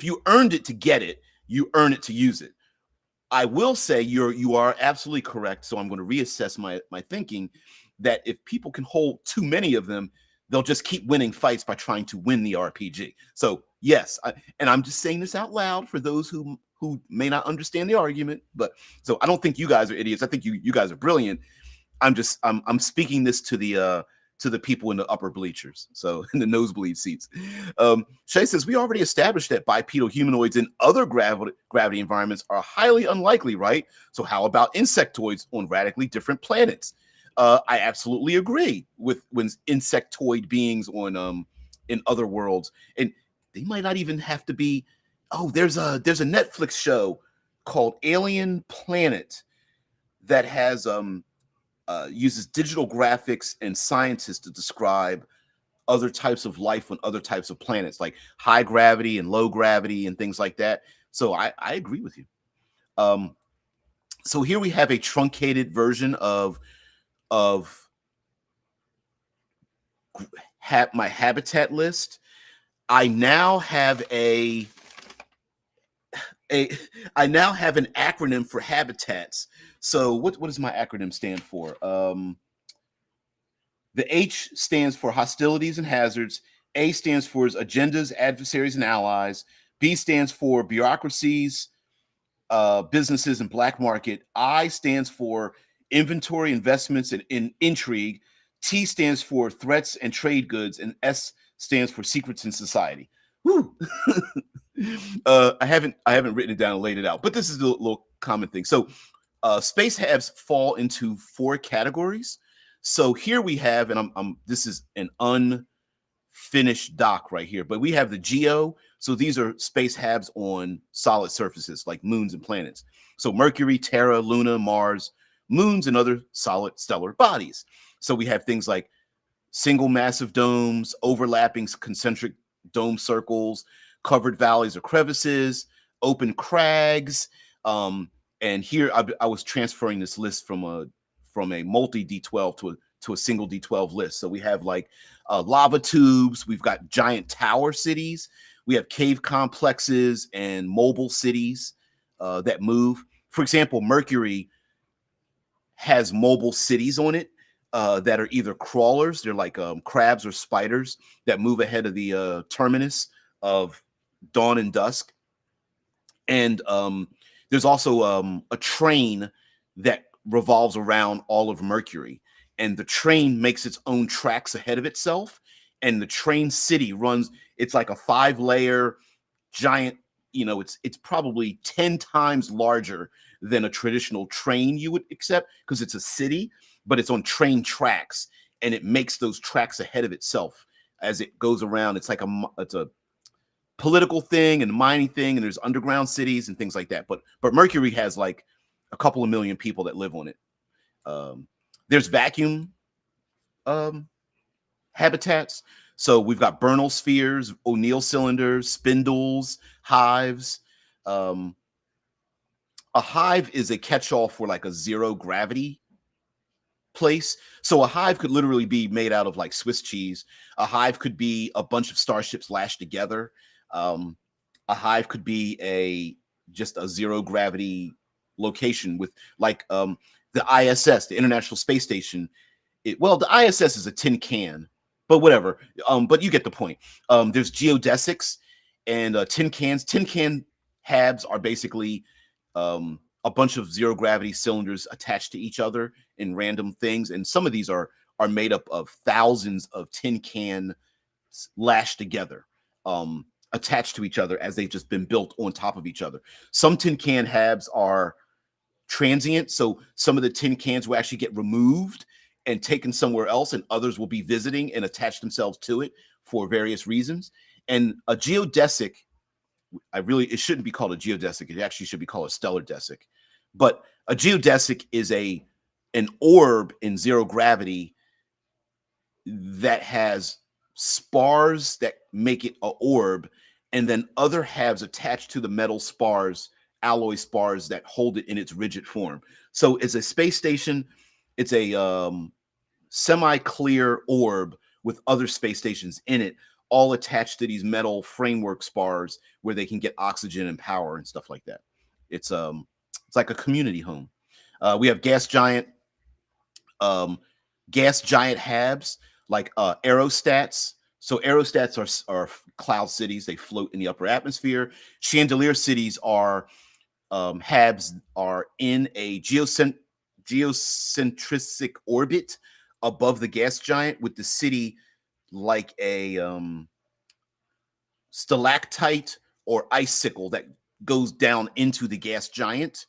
S1: you earned it to get it, you earn it to use it. I will say you are absolutely correct. So I'm going to reassess my thinking that if people can hold too many of them, they'll just keep winning fights by trying to win the RPG. So yes, and I'm just saying this out loud for those who may not understand the argument. But so I don't think you guys are idiots. I think you guys are brilliant. I'm speaking this to the people in the upper bleachers, so in the nosebleed seats. Shay says, we already established that bipedal humanoids in other gravity environments are highly unlikely, right? So how about insectoids on radically different planets? I absolutely agree with when insectoid beings on in other worlds, and they might not even have to be. Oh, there's a Netflix show called Alien Planet that has uses digital graphics and scientists to describe other types of life on other types of planets, like high gravity and low gravity and things like that. So I agree with you. So here we have a truncated version of my habitat list. I now have an acronym for habitats. So what does my acronym stand for? The H stands for hostilities and hazards. A stands for agendas, adversaries, and allies. B stands for bureaucracies, businesses, and black market. I stands for inventory, investments, and intrigue. T stands for threats and trade goods, and S stands for secrets in society. Woo! I haven't written it down and laid it out, but this is a little common thing. So space halves fall into 4 categories. So here we have, and this is an unfinished doc right here, but we have the geo. So these are space halves on solid surfaces like moons and planets. So Mercury, Terra, Luna, Mars, moons, and other solid stellar bodies. So we have things like single massive domes, overlapping concentric dome circles, covered valleys or crevices, open crags. And here I was transferring this list from a multi D12 to a single D12 list. So we have like lava tubes. We've got giant tower cities. We have cave complexes and mobile cities that move. For example, Mercury has mobile cities on it. that are either crawlers, they're like crabs or spiders that move ahead of the terminus of dawn and dusk. And there's also a train that revolves around all of Mercury, and the train makes its own tracks ahead of itself. And the train city runs. It's like a 5-layer giant. It's probably 10 times larger than a traditional train you would accept because it's a city, but it's on train tracks, and it makes those tracks ahead of itself as it goes around. It's a political thing and mining thing, and there's underground cities and things like that. But Mercury has like a couple of million people that live on it. There's vacuum habitats. So we've got Bernal spheres, O'Neill cylinders, spindles, hives. A hive is a catch-all for like a zero gravity place. So a hive could literally be made out of like Swiss cheese. A hive could be a bunch of starships lashed together. A hive could be just a zero gravity location with like the ISS, the International Space Station. The ISS is a tin can, but whatever. But you get the point. There's geodesics and tin cans. Tin can habs are basically a bunch of zero gravity cylinders attached to each other in random things, and some of these are made up of thousands of tin cans lashed together, attached to each other as they've just been built on top of each other. Some tin can habs are transient, so some of the tin cans will actually get removed and taken somewhere else, and others will be visiting and attach themselves to it for various reasons. And a geodesic, it shouldn't be called a geodesic. It actually should be called a stellar desic. But a geodesic is an orb in zero gravity that has spars that make it an orb, and then other halves attached to the metal spars, alloy spars that hold it in its rigid form. So it's a space station. It's a semi-clear orb with other space stations in it, all attached to these metal framework spars where they can get oxygen and power and stuff like that. It's like a community home. We have gas giant habs like aerostats. So aerostats are cloud cities. They float in the upper atmosphere. Chandelier cities are habs are in a geocentric orbit above the gas giant, with the city like a stalactite or icicle that goes down into the gas giant,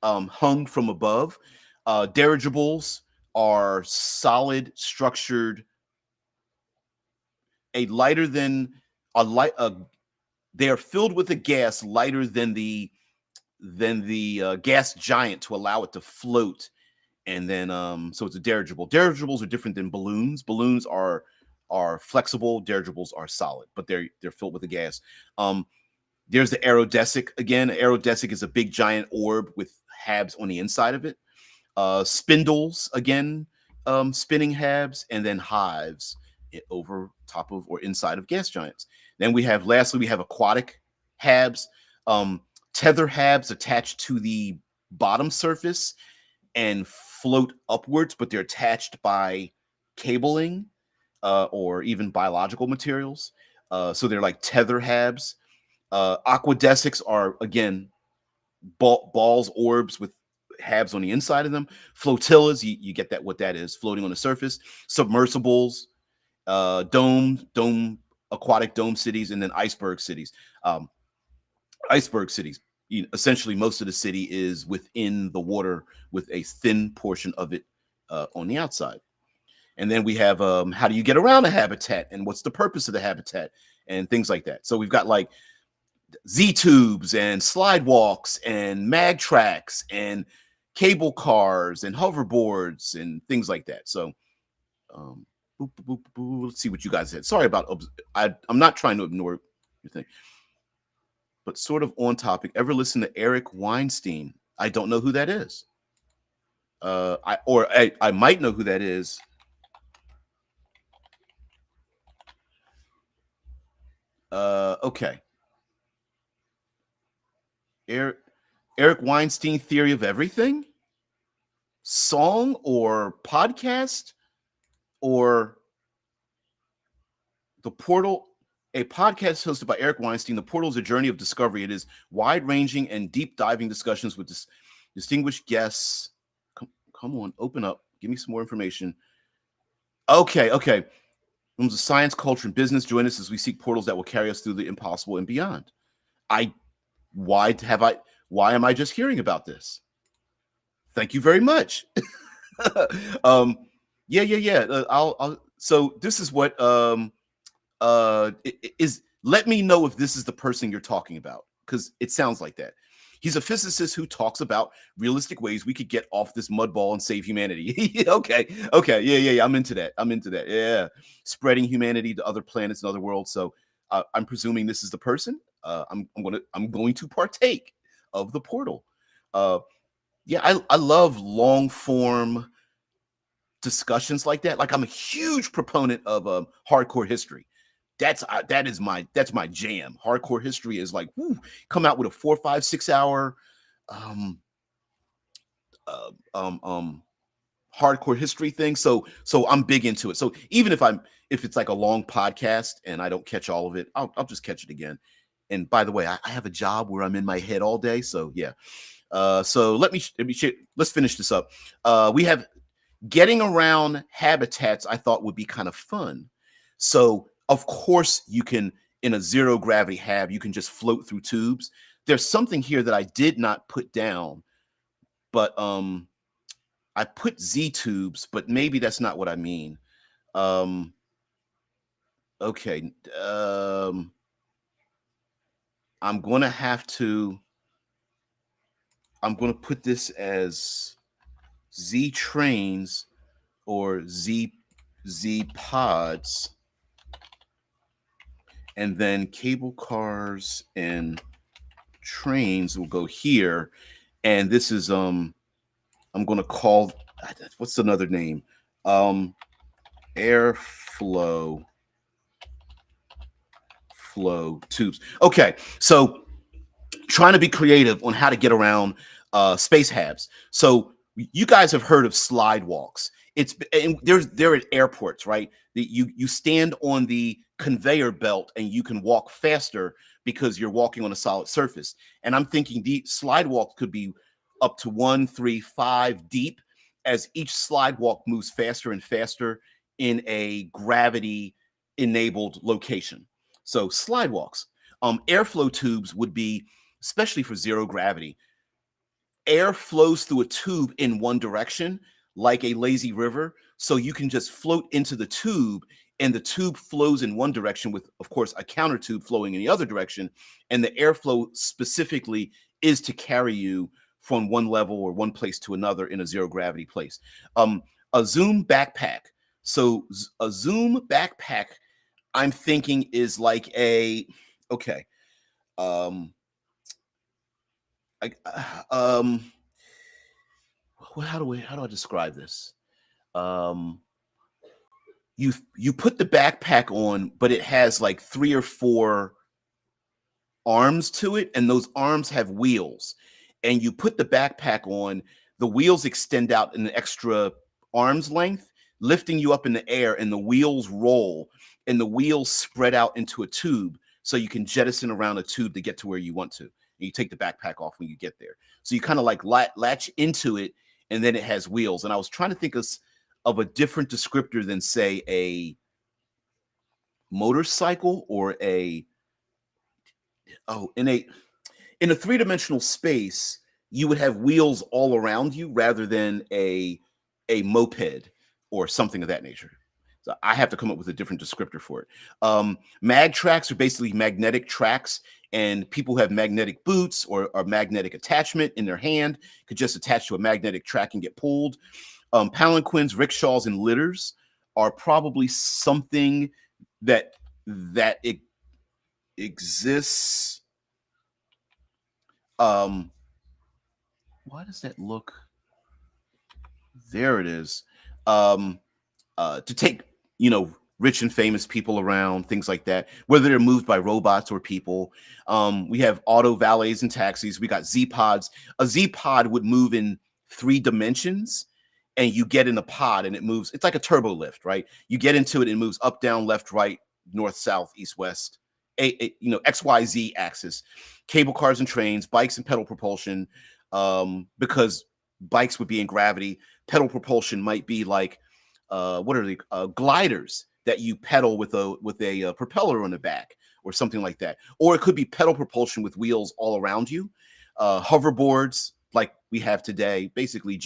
S1: hung from above. Dirigibles are solid structured, a lighter than a light. They are filled with a gas lighter than the gas giant to allow it to float. And then so it's a dirigible. Dirigibles are different than balloons. Balloons are flexible. Dirigibles are solid, but they're filled with a gas. There's the aerodesic. Again, aerodesic is a big giant orb with habs on the inside of it. Spindles, again, spinning habs, and then hives over top of or inside of gas giants. Then lastly, we have aquatic habs. Tether habs attached to the bottom surface and float upwards, but they're attached by cabling or even biological materials. So they're like tether habs. Aquadesics are, again, balls, orbs with habs on the inside of them. Flotillas, you get that, what that is, floating on the surface. Submersibles, aquatic dome cities, and then iceberg cities. Iceberg cities, essentially most of the city is within the water with a thin portion of it on the outside. And then we have how do you get around a habitat, and what's the purpose of the habitat, and things like that. So we've got like Z-tubes and slide walks and mag tracks and cable cars and hoverboards and things like that. So let's see what you guys said. Sorry about I'm not trying to ignore your thing, but sort of on topic. Ever listen to Eric Weinstein? I don't know who that is. I might know who that is. Okay. Eric Weinstein, Theory of Everything? Song or podcast? or The Portal, a podcast hosted by Eric Weinstein. The Portal is a journey of discovery. It is wide-ranging and deep-diving discussions with distinguished guests. Come on, open up. Give me some more information. Okay. Rooms of science, culture, and business. Join us as we seek portals that will carry us through the impossible and beyond. Why am I just hearing about this? Thank you very much. Yeah. So this is what is. Let me know if this is the person you're talking about, because it sounds like that. He's a physicist who talks about realistic ways we could get off this mud ball and save humanity. Okay. Yeah. I'm into that. Yeah. Spreading humanity to other planets and other worlds. So I'm presuming this is the person. I'm going to partake of the portal. Yeah, I love long form discussions like that. Like, I'm a huge proponent of hardcore history. That's my jam. Hardcore history is like, whoo, come out with a 4, 5, 6 hour hardcore history thing. So I'm big into it. So even if it's like a long podcast and I don't catch all of it, I'll just catch it again. And by the way, I have a job where I'm in my head all day. So yeah. So let's finish this up. We have getting around habitats. I thought would be kind of fun. So of course you can, in a zero gravity hab, you can just float through tubes. There's something here that I did not put down, but I put Z tubes, but maybe that's not what I mean. Okay. I'm going to put this as Z trains or Z pods, and then cable cars and trains will go here. And this is I'm going to call, what's another name? Airflow tubes. Okay, so trying to be creative on how to get around space habs. So you guys have heard of slide walks. They're at airports, right? You stand on the conveyor belt and you can walk faster because you're walking on a solid surface. And I'm thinking the slide walk could be up to 1, 3, 5 deep, as each slide walk moves faster and faster in a gravity enabled location. So slide walks. Airflow tubes would be, especially for zero gravity, air flows through a tube in one direction like a lazy river. So you can just float into the tube, and the tube flows in one direction with, of course, a counter tube flowing in the other direction. And the airflow specifically is to carry you from one level or one place to another in a zero gravity place. A Zoom backpack. So a Zoom backpack, I'm thinking, is like okay. How do I describe this? You put the backpack on, but it has like 3 or 4 arms to it, and those arms have wheels. And you put the backpack on, the wheels extend out an extra arm's length, lifting you up in the air, and the wheels roll, and the wheels spread out into a tube, so you can jettison around a tube to get to where you want to. And you take the backpack off when you get there. So you kind of like latch into it, and then it has wheels. And I was trying to think of a different descriptor than, say, a motorcycle or in a 3-dimensional space, you would have wheels all around you rather than a moped or something of that nature. So I have to come up with a different descriptor for it. Mag tracks are basically magnetic tracks, and people who have magnetic boots or magnetic attachment in their hand could just attach to a magnetic track and get pulled. Palanquins, rickshaws, and litters are probably something that it exists. Why does that look? There it is. To take, rich and famous people around, things like that, whether they're moved by robots or people. We have auto valets and taxis. We got Z pods. A Z pod would move in 3 dimensions, and you get in a pod and it moves. It's like a turbo lift, right? You get into it and it moves up, down, left, right, north, south, east, west, XYZ axis. Cable cars and trains, bikes and pedal propulsion, because bikes would be in gravity. Pedal propulsion might be like what are they? Gliders that you pedal with a propeller on the back or something like that. Or it could be pedal propulsion with wheels all around you. Hoverboards like we have today, basically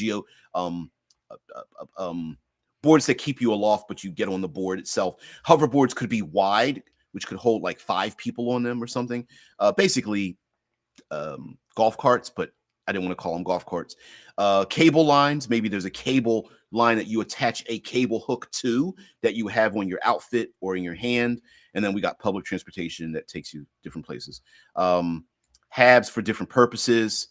S1: boards that keep you aloft, but you get on the board itself. Hoverboards could be wide, which could hold like 5 people on them or something. Basically, golf carts, but I didn't want to call them golf carts. Cable lines. Maybe there's a cable line that you attach a cable hook to that you have on your outfit or in your hand. And then we got public transportation that takes you different places. Habs for different purposes.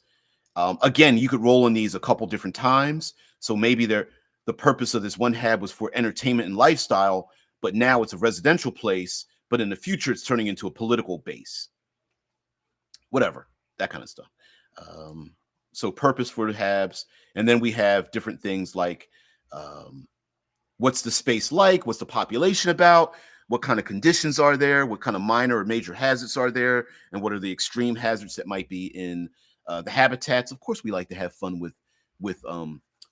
S1: Again, you could roll in these a couple different times. So maybe the purpose of this one hab was for entertainment and lifestyle, but now it's a residential place. But in the future, it's turning into a political base. Whatever, that kind of stuff. So purpose for the habs. And then we have different things like what's the space like? What's the population about? What kind of conditions are there? What kind of minor or major hazards are there? And what are the extreme hazards that might be in the habitats? Of course, we like to have fun with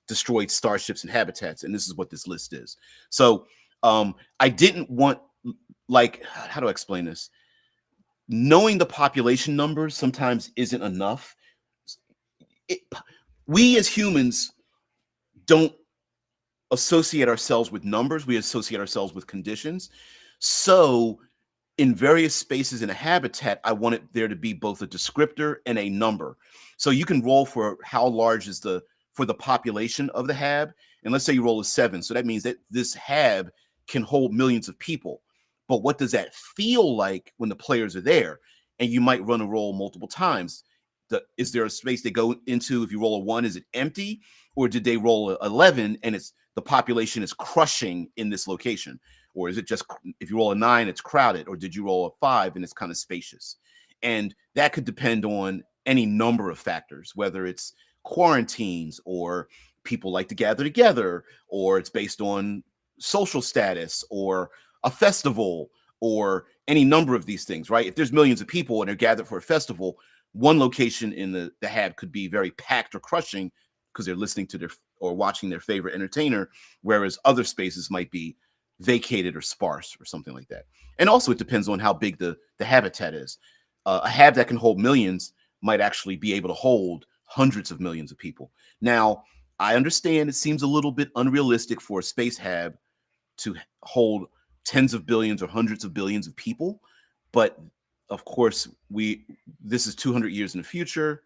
S1: destroyed starships and habitats. And this is what this list is. So I didn't want, like, how do I explain this? Knowing the population numbers sometimes isn't enough. We as humans don't associate ourselves with numbers. We associate ourselves with conditions. So in various spaces in a habitat, I wanted there to be both a descriptor and a number. So you can roll for how large is for the population of the hab. And let's say you roll a 7. So that means that this hab can hold millions of people. But what does that feel like when the players are there? And you might run a roll multiple times. Is there a space they go into? If you roll a 1, is it empty? Or did they roll a 11 and the population is crushing in this location? Or is it just, if you roll a 9, it's crowded? Or did you roll a 5 and it's kind of spacious? And that could depend on any number of factors, whether it's quarantines or people like to gather together, or it's based on social status or a festival or any number of these things, right? If there's millions of people and they're gathered for a festival, one location in the hab could be very packed or crushing because they're listening to or watching their favorite entertainer, whereas other spaces might be vacated or sparse or something like that. And also it depends on how big the habitat is. A hab that can hold millions might actually be able to hold hundreds of millions of people. Now, I understand it seems a little bit unrealistic for a space hab to hold tens of billions or hundreds of billions of people, but of course this is 200 years in the future,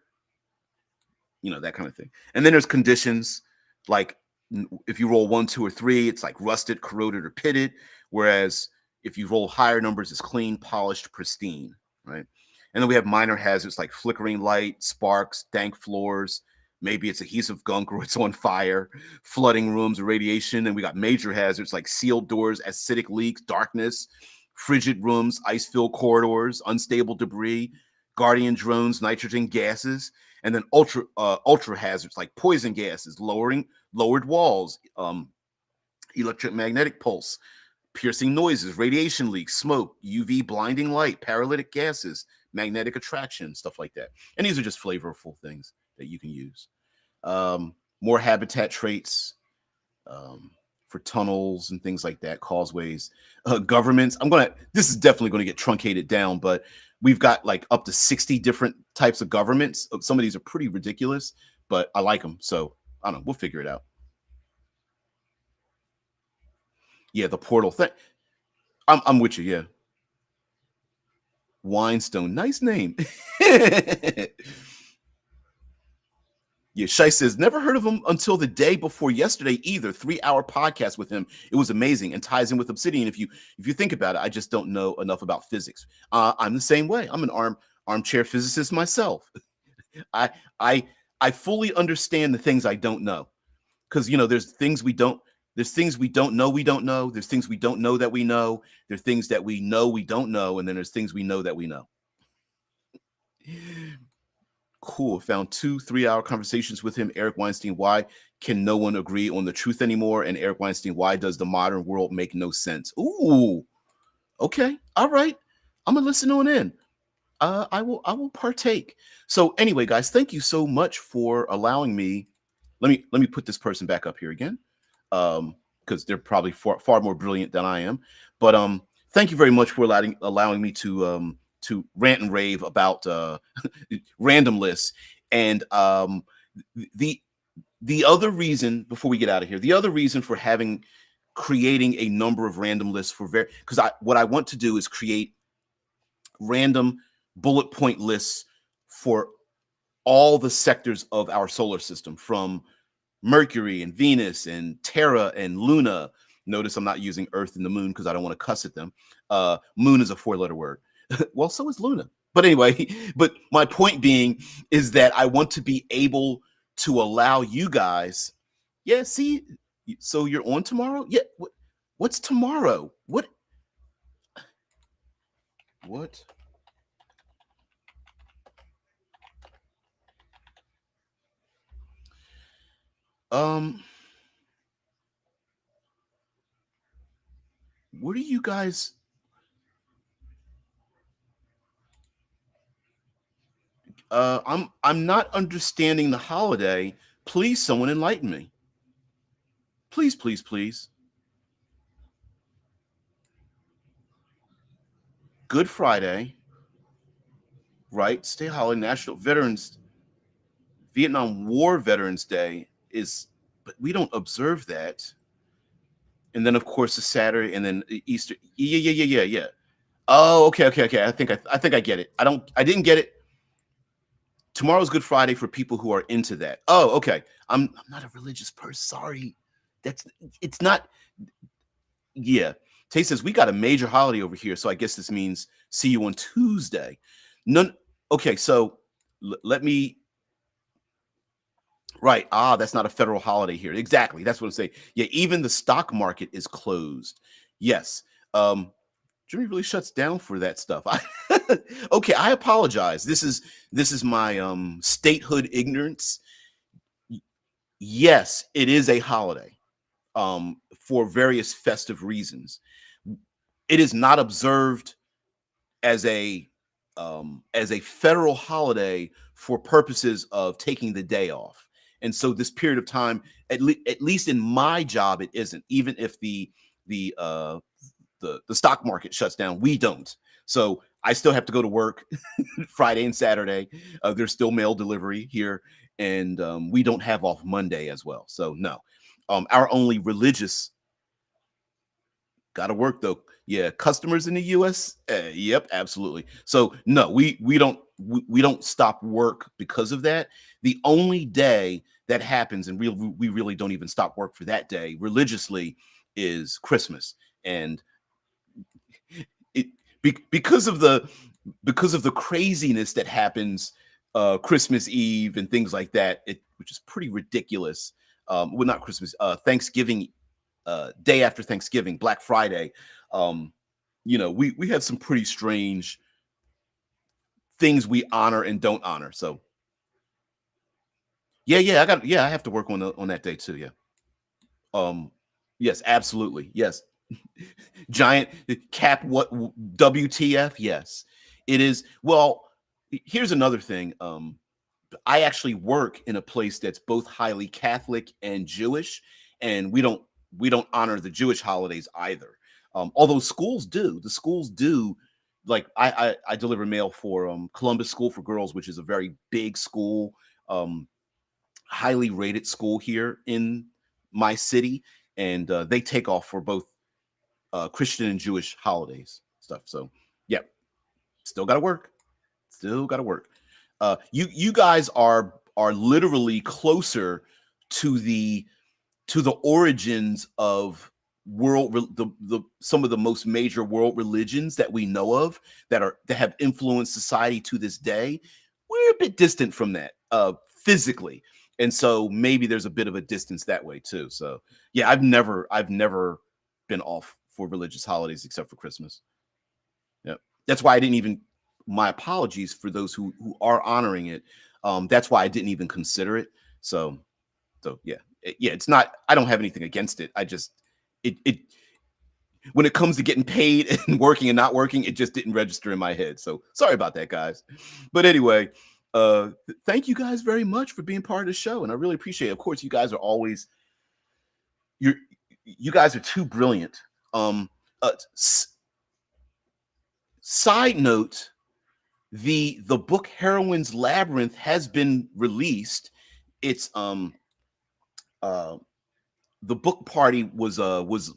S1: that kind of thing. And then there's conditions, like if you roll 1, 2, or 3, it's like rusted, corroded, or pitted, whereas if you roll higher numbers, it's clean, polished, pristine, right? And then we have minor hazards like flickering light, sparks, dank floors, maybe it's adhesive gunk or it's on fire, flooding rooms or radiation. And we got major hazards like sealed doors, acidic leaks, darkness, frigid rooms, ice-filled corridors, unstable debris, guardian drones, nitrogen gases, and then ultra hazards like poison gases, lowered walls, electromagnetic pulse, piercing noises, radiation leaks, smoke, UV blinding light, paralytic gases, magnetic attraction, stuff like that. And these are just flavorful things that you can use. More habitat traits for tunnels and things like that, causeways, governments. This is definitely going to get truncated down, but we've got like up to 60 different types of governments. Some of these are pretty ridiculous, but I like them. So I don't know. We'll figure it out. Yeah, the portal thing. I'm with you. Yeah. Winestone. Nice name. Yeah, Shai says, never heard of him until the day before yesterday either. 3-hour podcast with him. It was amazing and ties in with Obsidian. If you think about it, I just don't know enough about physics. I'm the same way. I'm an armchair physicist myself. I fully understand the things I don't know. Because there's things we don't know. There's things we don't know that we know. There's things that we know we don't know, and then there's things we know that we know. cool. Found 2 3-hour conversations with him. Eric Weinstein, why can no one agree on the truth anymore? And Eric Weinstein, why does the modern world make no sense? Ooh, okay, all right. I'm gonna listen on in. I will partake. So anyway, guys, thank you so much for allowing me. Let me put this person back up here again, because they're probably far more brilliant than I am. But thank you very much for allowing me to rant and rave about random lists. And the the other reason, before we get out of here, the other reason for creating a number of random lists for because what I want to do is create random bullet point lists for all the sectors of our solar system, from Mercury and Venus and Terra and Luna. Notice I'm not using Earth and the Moon because I don't want to cuss at them. Moon is a 4-letter word. Well, so is Luna. But anyway, but my point being is that I want to be able to allow you guys. Yeah, see, so you're on tomorrow? Yeah. What's tomorrow? What? Um, what are you guys? I'm not understanding the holiday. Please, someone enlighten me. Please, please, please. Good Friday, right? State holiday, National Veterans, Vietnam War Veterans Day is, but we don't observe that. And then, of course, the Saturday, and then Easter. Yeah, yeah, yeah, yeah, yeah. Oh, okay, okay, okay. I think I get it. I didn't get it. Tomorrow's Good Friday for people who are into that. Oh, okay. I'm not a religious person. Sorry. That's it's not. Yeah. Tay says we got a major holiday over here, so I guess this means see you on Tuesday. None. Okay, so let me. Right. Ah, that's not a federal holiday here. Exactly. That's what I'm saying. Yeah, even the stock market is closed. Yes. Jimmy really shuts down for that stuff. Okay, I apologize. This is my statehood ignorance. Yes, it is a holiday for various festive reasons. It is not observed as a federal holiday for purposes of taking the day off. And so this period of time, at least in my job, it isn't. Even if the the stock market shuts down, we don't. So I still have to go to work Friday and Saturday. There's still mail delivery here, and we don't have off Monday as well. So no, our only religious. Got to work though. Yeah, customers in the U.S. Yep, absolutely. So no, we don't stop work because of that. The only day that happens, and we really don't even stop work for that day religiously, is Christmas. And it because of the craziness that happens Christmas Eve and things like that, which is pretty ridiculous. Well, not Christmas, Thanksgiving, day after Thanksgiving, Black Friday. We have some pretty strange things we honor and don't honor. So yeah, I have to work on that day too. Yeah. Yes, absolutely. Yes. Giant cap, what, WTF? Yes, it is. Well, here's another thing. I actually work in a place that's both highly Catholic and Jewish, and we don't honor the Jewish holidays either. Although schools do. The schools do. Like I deliver mail for Columbus School for Girls, which is a very big school, um, highly rated school here in my city, and they take off for both Christian and Jewish holidays stuff. So yeah, still got to work. Still got to work. You guys are literally closer to the origins of the some of the most major world religions that we know of that have influenced society to this day. We're a bit distant from that physically, and so maybe there's a bit of a distance that way too. So yeah, I've never been off for religious holidays except for Christmas. Yeah, that's why I didn't even. My apologies for those who are honoring it. That's why I didn't even consider it. So yeah, it's not. I don't have anything against it. I just it when it comes to getting paid and working and not working, it just didn't register in my head. So sorry about that, guys. But anyway, thank you guys very much for being part of the show, and I really appreciate it. Of course, you guys are always you guys are too brilliant. Uh, Side note, the book Heroine's Labyrinth has been released. It's the book party was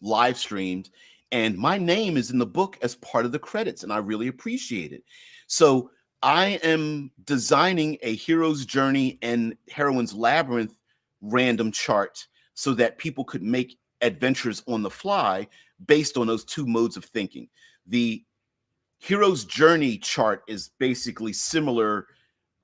S1: live streamed, and my name is in the book as part of the credits, and I really appreciate it. So I am designing a hero's journey and Heroine's Labyrinth random chart so that people could make adventures on the fly based on those two modes of thinking. The hero's journey chart is basically similar,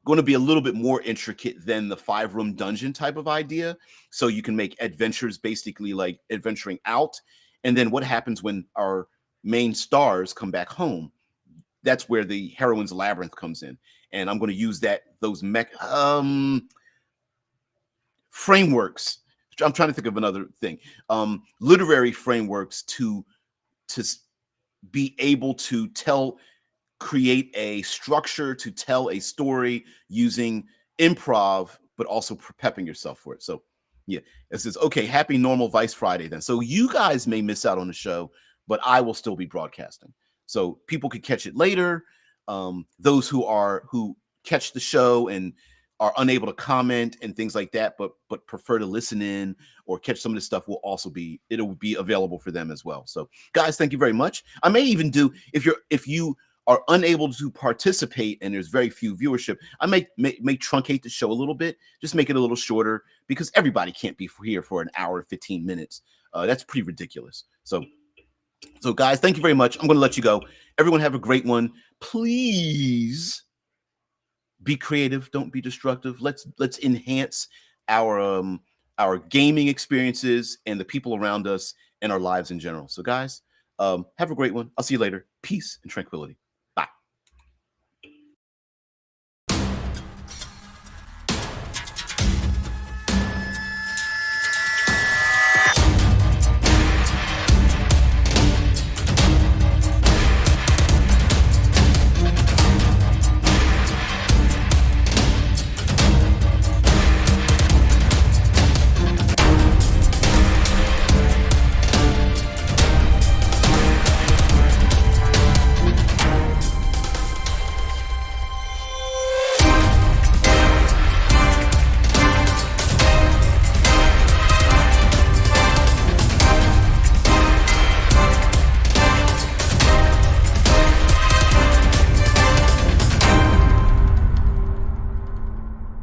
S1: going to be a little bit more intricate than the 5-room dungeon type of idea. So you can make adventures basically like adventuring out. And then what happens when our main stars come back home? That's where the Heroine's Labyrinth comes in. And I'm going to use those frameworks. I'm trying to think of another thing. Literary frameworks to be able to create a structure to tell a story using improv, but also prepping yourself for it. So yeah, it says, okay, happy normal Vice Friday then. So you guys may miss out on the show, but I will still be broadcasting. So people could catch it later. Those who catch the show and are unable to comment and things like that, but prefer to listen in or catch some of this stuff, it'll be available for them as well. So guys, thank you very much. I may even do, if you are unable to participate and there's very few viewership, I may truncate the show a little bit, just make it a little shorter, because everybody can't be here for an hour and 15 minutes. That's pretty ridiculous. So guys, thank you very much. I'm going to let you go. Everyone have a great one. Please be creative. Don't be destructive. Let's enhance our gaming experiences and the people around us and our lives in general. So guys, have a great one. I'll see you later. Peace and tranquility.